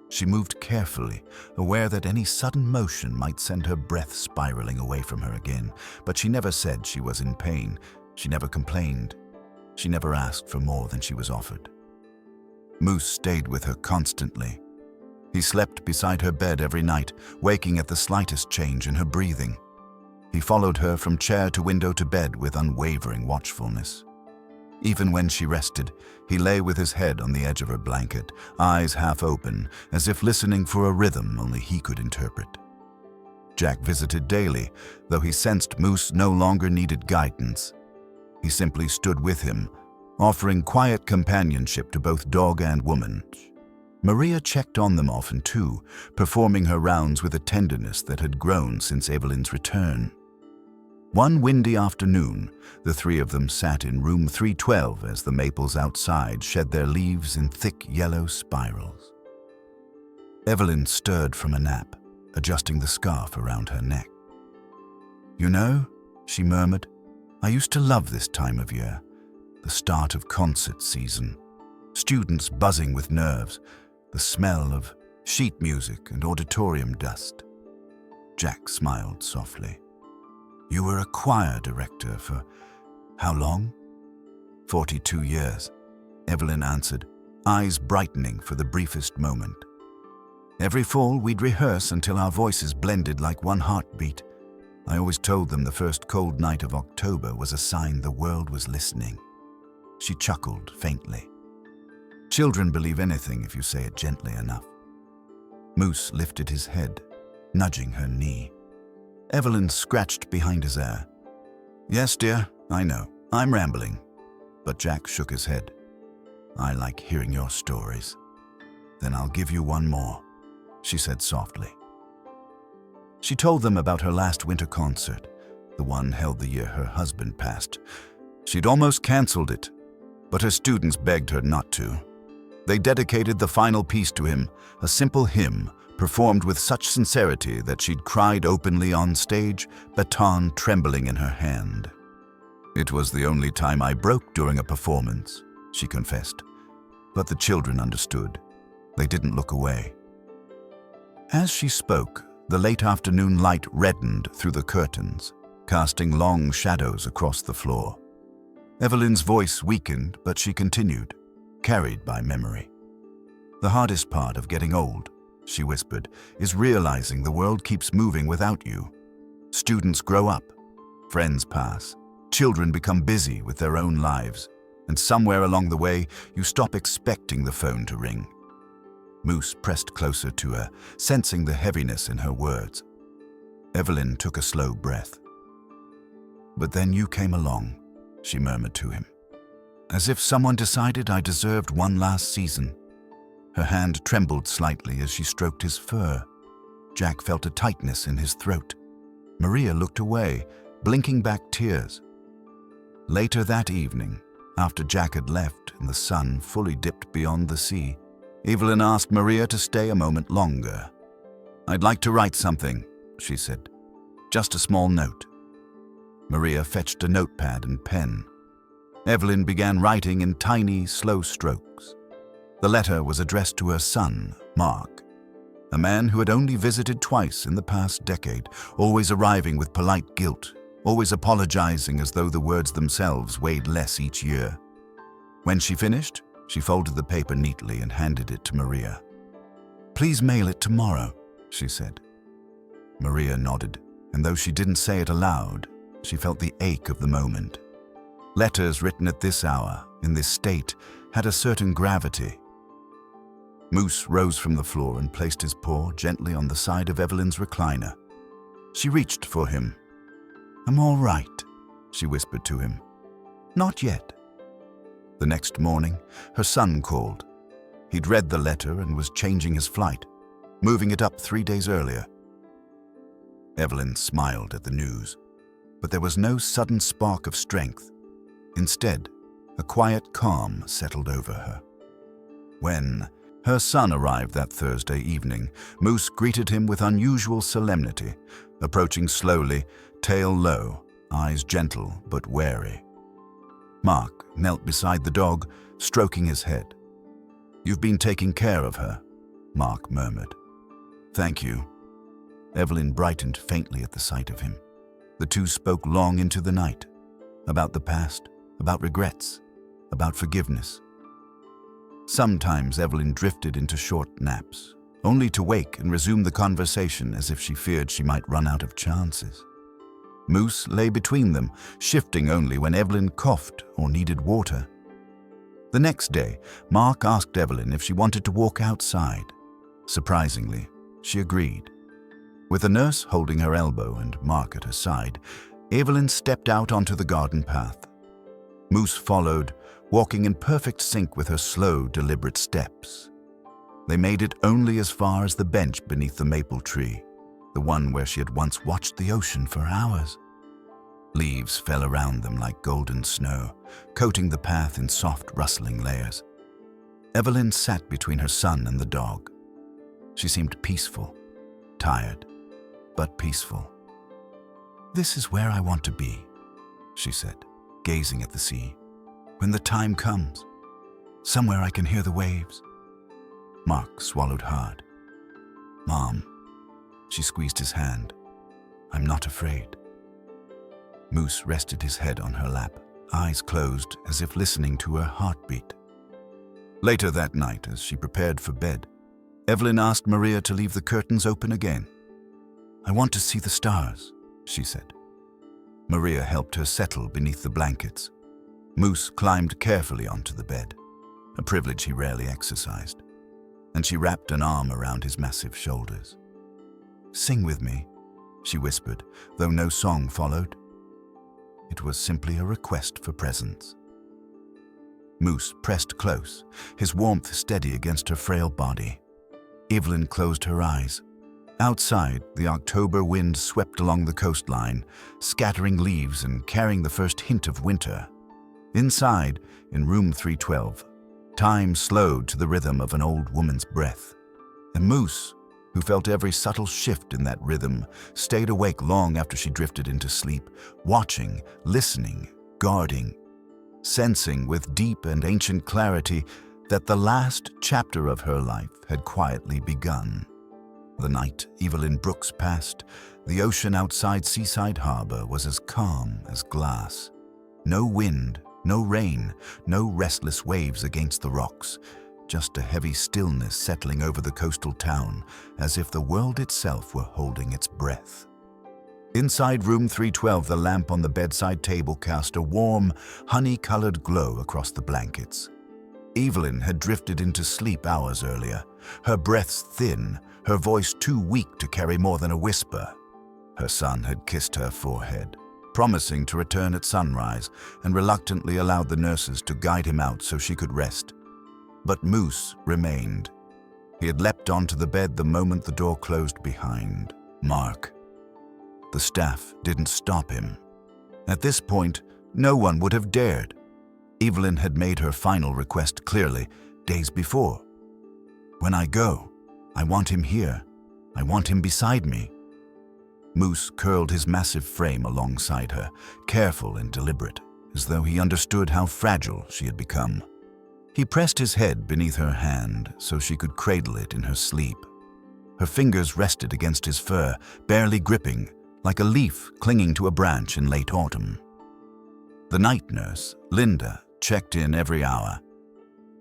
She moved carefully, aware that any sudden motion might send her breath spiraling away from her again, but she never said she was in pain. She never complained. She never asked for more than she was offered. Moose stayed with her constantly. He slept beside her bed every night, waking at the slightest change in her breathing. He followed her from chair to window to bed with unwavering watchfulness. Even when she rested, he lay with his head on the edge of her blanket, eyes half open, as if listening for a rhythm only he could interpret. Jack visited daily, though he sensed Moose no longer needed guidance. He simply stood with him, offering quiet companionship to both dog and woman. Maria checked on them often too, performing her rounds with a tenderness that had grown since Evelyn's return. One windy afternoon, the three of them sat in room 312 as the maples outside shed their leaves in thick yellow spirals. Evelyn stirred from a nap, adjusting the scarf around her neck. "You know," she murmured, "I used to love this time of year, the start of concert season, students buzzing with nerves, the smell of sheet music and auditorium dust." Jack smiled softly. "You were a choir director for how long?" 42 years, Evelyn answered, eyes brightening for the briefest moment. "Every fall we'd rehearse until our voices blended like one heartbeat. I always told them the first cold night of October was a sign the world was listening." She chuckled faintly. "Children believe anything if you say it gently enough." Moose lifted his head, nudging her knee. Evelyn scratched behind his ear. "Yes, dear, I know. I'm rambling." But Jack shook his head. "I like hearing your stories." "Then I'll give you one more," she said softly. She told them about her last winter concert, the one held the year her husband passed. She'd almost cancelled it, but her students begged her not to. They dedicated the final piece to him, a simple hymn performed with such sincerity that she'd cried openly on stage, baton trembling in her hand. "It was the only time I broke during a performance," she confessed. But the children understood. They didn't look away. As she spoke, the late afternoon light reddened through the curtains, casting long shadows across the floor. Evelyn's voice weakened, but she continued, carried by memory. "The hardest part of getting old," she whispered, "is realizing the world keeps moving without you. Students grow up, friends pass, children become busy with their own lives, and somewhere along the way, you stop expecting the phone to ring." Moose pressed closer to her, sensing the heaviness in her words. Evelyn took a slow breath. "But then you came along," she murmured to him. "As if someone decided I deserved one last season." Her hand trembled slightly as she stroked his fur. Jack felt a tightness in his throat. Maria looked away, blinking back tears. Later that evening, after Jack had left and the sun fully dipped beyond the sea, Evelyn asked Maria to stay a moment longer. "I'd like to write something," she said. "Just a small note." Maria fetched a notepad and pen. Evelyn began writing in tiny, slow strokes. The letter was addressed to her son, Mark, a man who had only visited twice in the past decade, always arriving with polite guilt, always apologizing as though the words themselves weighed less each year. When she finished, she folded the paper neatly and handed it to Maria. "Please mail it tomorrow," she said. Maria nodded, and though she didn't say it aloud, she felt the ache of the moment. Letters written at this hour, in this state, had a certain gravity. Moose rose from the floor and placed his paw gently on the side of Evelyn's recliner. She reached for him. "I'm all right," she whispered to him. "Not yet." The next morning, her son called. He'd read the letter and was changing his flight, moving it up 3 days earlier. Evelyn smiled at the news, but there was no sudden spark of strength. Instead, a quiet calm settled over her. When her son arrived that Thursday evening, Moose greeted him with unusual solemnity, approaching slowly, tail low, eyes gentle but wary. Mark knelt beside the dog, stroking his head. "You've been taking care of her," Mark murmured. "Thank you." Evelyn brightened faintly at the sight of him. The two spoke long into the night, about the past, about regrets, about forgiveness. Sometimes Evelyn drifted into short naps, only to wake and resume the conversation as if she feared she might run out of chances. Moose lay between them, shifting only when Evelyn coughed or needed water. The next day, Mark asked Evelyn if she wanted to walk outside. Surprisingly, she agreed. With the nurse holding her elbow and Mark at her side, Evelyn stepped out onto the garden path. Moose followed, walking in perfect sync with her slow, deliberate steps. They made it only as far as the bench beneath the maple tree, the one where she had once watched the ocean for hours. Leaves fell around them like golden snow, coating the path in soft, rustling layers. Evelyn sat between her son and the dog. She seemed peaceful, tired, but peaceful. "This is where I want to be," she said, gazing at the sea. "When the time comes, somewhere I can hear the waves." Mark swallowed hard. "Mom," she squeezed his hand, "I'm not afraid." Moose rested his head on her lap, eyes closed as if listening to her heartbeat. Later that night, as she prepared for bed, Evelyn asked Maria to leave the curtains open again. "I want to see the stars," she said. Maria helped her settle beneath the blankets. Moose climbed carefully onto the bed, a privilege he rarely exercised. and she wrapped an arm around his massive shoulders. "Sing with me," she whispered, though no song followed. It was simply a request for presence. Moose pressed close, his warmth steady against her frail body. Evelyn closed her eyes. Outside, the October wind swept along the coastline, scattering leaves and carrying the first hint of winter. Inside, in room 312, time slowed to the rhythm of an old woman's breath. And Moose, who felt every subtle shift in that rhythm, stayed awake long after she drifted into sleep, watching, listening, guarding, sensing with deep and ancient clarity that the last chapter of her life had quietly begun. The night Evelyn Brooks passed, the ocean outside Seaside Harbor was as calm as glass. No wind, no rain, no restless waves against the rocks, just a heavy stillness settling over the coastal town, as if the world itself were holding its breath. Inside room 312, the lamp on the bedside table cast a warm, honey-colored glow across the blankets. Evelyn had drifted into sleep hours earlier, her breaths thin, her voice too weak to carry more than a whisper. Her son had kissed her forehead, promising to return at sunrise, and reluctantly allowed the nurses to guide him out so she could rest. But Moose remained. He had leapt onto the bed the moment the door closed behind Mark. The staff didn't stop him. At this point, no one would have dared. Evelyn had made her final request clearly, days before. "When I go, I want him here. I want him beside me." Moose curled his massive frame alongside her, careful and deliberate, as though he understood how fragile she had become. He pressed his head beneath her hand so she could cradle it in her sleep. Her fingers rested against his fur, barely gripping, like a leaf clinging to a branch in late autumn. The night nurse, Linda, checked in every hour.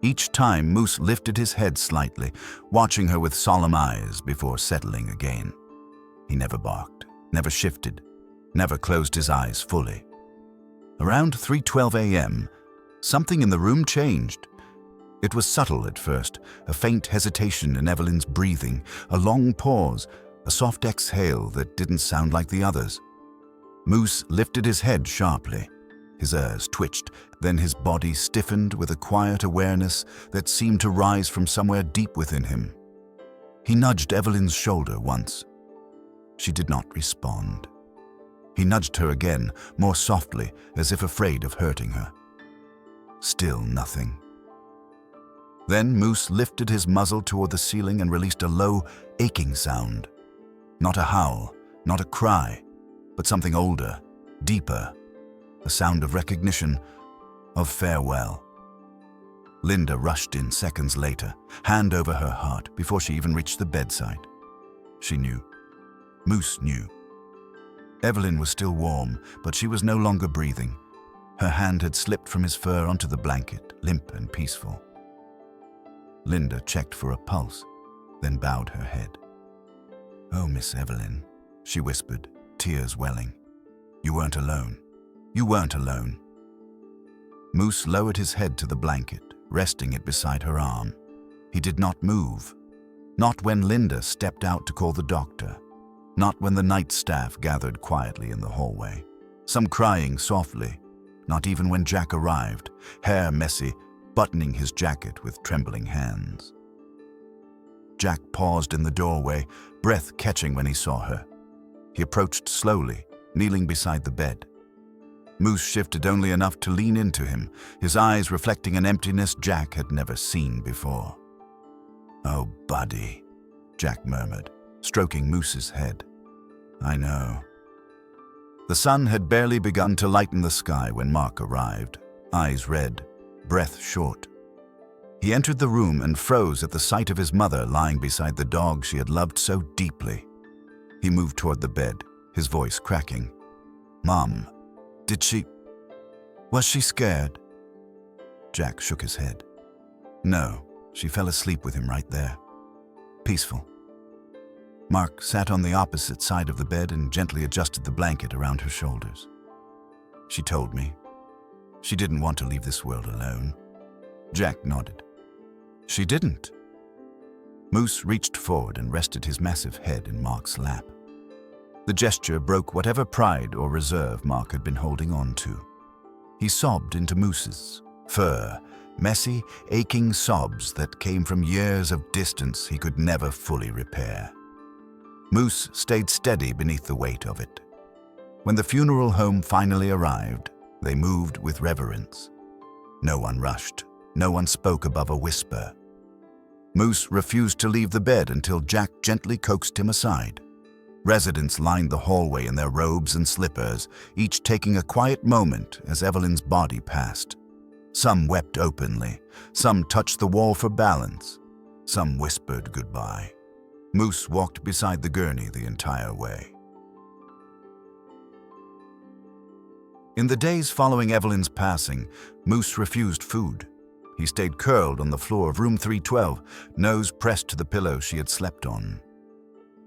Each time, Moose lifted his head slightly, watching her with solemn eyes before settling again. He never barked, never shifted, never closed his eyes fully. Around 3:12 a.m., something in the room changed. It was subtle at first, a faint hesitation in Evelyn's breathing, a long pause, a soft exhale that didn't sound like the others. Moose lifted his head sharply. His ears twitched, then his body stiffened with a quiet awareness that seemed to rise from somewhere deep within him. He nudged Evelyn's shoulder once. She did not respond. He nudged her again, more softly, as if afraid of hurting her. Still nothing. Then Moose lifted his muzzle toward the ceiling and released a low, aching sound. Not a howl, not a cry, but something older, deeper. A sound of recognition, of farewell. Linda rushed in seconds later, hand over her heart, before she even reached the bedside. She knew. Moose knew. Evelyn was still warm, but she was no longer breathing. Her hand had slipped from his fur onto the blanket, limp and peaceful. Linda checked for a pulse, then bowed her head. "Oh, Miss Evelyn," she whispered, tears welling. "You weren't alone. You weren't alone." Moose lowered his head to the blanket, resting it beside her arm. He did not move. Not when Linda stepped out to call the doctor. Not when the night staff gathered quietly in the hallway. Some crying softly. Not even when Jack arrived, hair messy, buttoning his jacket with trembling hands. Jack paused in the doorway, breath catching when he saw her. He approached slowly, kneeling beside the bed. Moose shifted only enough to lean into him, his eyes reflecting an emptiness Jack had never seen before. "Oh, buddy," Jack murmured, stroking Moose's head. "I know." The sun had barely begun to lighten the sky when Mark arrived, eyes red, breath short. He entered the room and froze at the sight of his mother lying beside the dog she had loved so deeply. He moved toward the bed, his voice cracking. "Mom, was she scared?" Jack shook his head. "No, she fell asleep with him right there. Peaceful." Mark sat on the opposite side of the bed and gently adjusted the blanket around her shoulders. "She told me. She didn't want to leave this world alone." Jack nodded. "She didn't." Moose reached forward and rested his massive head in Mark's lap. The gesture broke whatever pride or reserve Mark had been holding on to. He sobbed into Moose's fur, messy, aching sobs that came from years of distance he could never fully repair. Moose stayed steady beneath the weight of it. When the funeral home finally arrived, they moved with reverence. No one rushed. No one spoke above a whisper. Moose refused to leave the bed until Jack gently coaxed him aside. Residents lined the hallway in their robes and slippers, each taking a quiet moment as Evelyn's body passed. Some wept openly, some touched the wall for balance, some whispered goodbye. Moose walked beside the gurney the entire way. In the days following Evelyn's passing, Moose refused food. He stayed curled on the floor of room 312, nose pressed to the pillow she had slept on.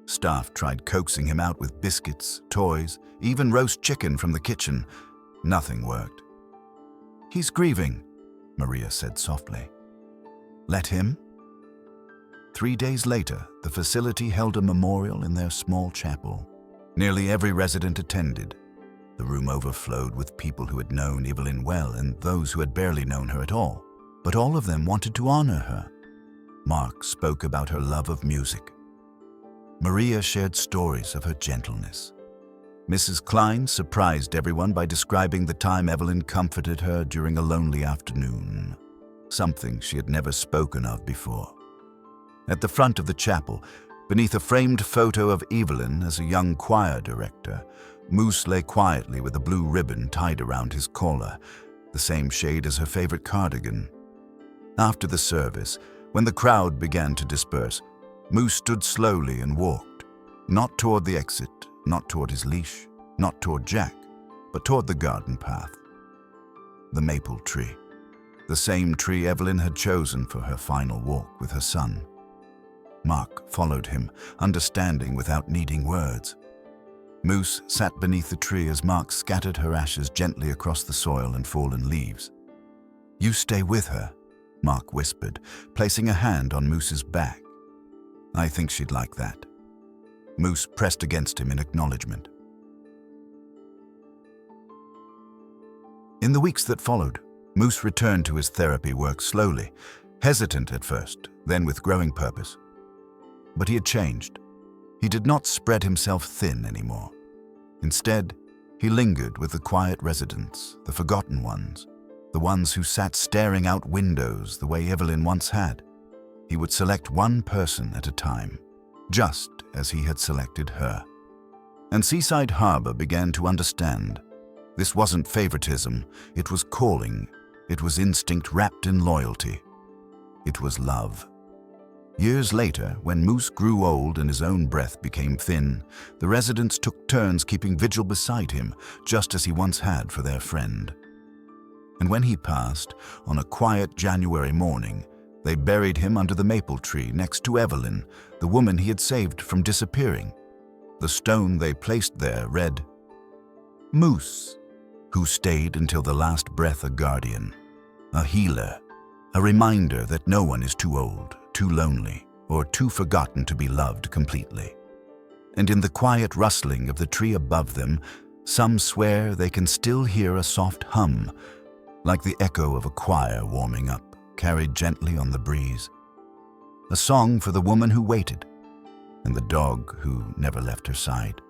Staff tried coaxing him out with biscuits, toys, even roast chicken from the kitchen. Nothing worked. "He's grieving," Maria said softly. "Let him?" 3 days later, the facility held a memorial in their small chapel. Nearly every resident attended. The room overflowed with people who had known Evelyn well and those who had barely known her at all. But all of them wanted to honor her. Mark spoke about her love of music. Maria shared stories of her gentleness. Mrs. Klein surprised everyone by describing the time Evelyn comforted her during a lonely afternoon, something she had never spoken of before. At the front of the chapel, beneath a framed photo of Evelyn as a young choir director, Moose lay quietly with a blue ribbon tied around his collar, the same shade as her favorite cardigan. After the service, when the crowd began to disperse, Moose stood slowly and walked, not toward the exit, not toward his leash, not toward Jack, but toward the garden path. The maple tree, the same tree Evelyn had chosen for her final walk with her son. Mark followed him, understanding without needing words. Moose sat beneath the tree as Mark scattered her ashes gently across the soil and fallen leaves. "You stay with her," Mark whispered, placing a hand on Moose's back. "I think she'd like that." Moose pressed against him in acknowledgement. In the weeks that followed, Moose returned to his therapy work slowly, hesitant at first, then with growing purpose. But he had changed. He did not spread himself thin anymore. Instead, he lingered with the quiet residents, the forgotten ones, the ones who sat staring out windows the way Evelyn once had. He would select one person at a time, just as he had selected her. And Seaside Harbor began to understand. This wasn't favoritism, it was calling, it was instinct wrapped in loyalty. It was love. Years later, when Moose grew old and his own breath became thin, the residents took turns keeping vigil beside him, just as he once had for their friend. And when he passed, on a quiet January morning, they buried him under the maple tree next to Evelyn, the woman he had saved from disappearing. The stone they placed there read, "Moose, who stayed until the last breath a guardian, a healer, a reminder that no one is too old, too lonely, or too forgotten to be loved completely." And in the quiet rustling of the tree above them, some swear they can still hear a soft hum, like the echo of a choir warming up, carried gently on the breeze. A song for the woman who waited, and the dog who never left her side.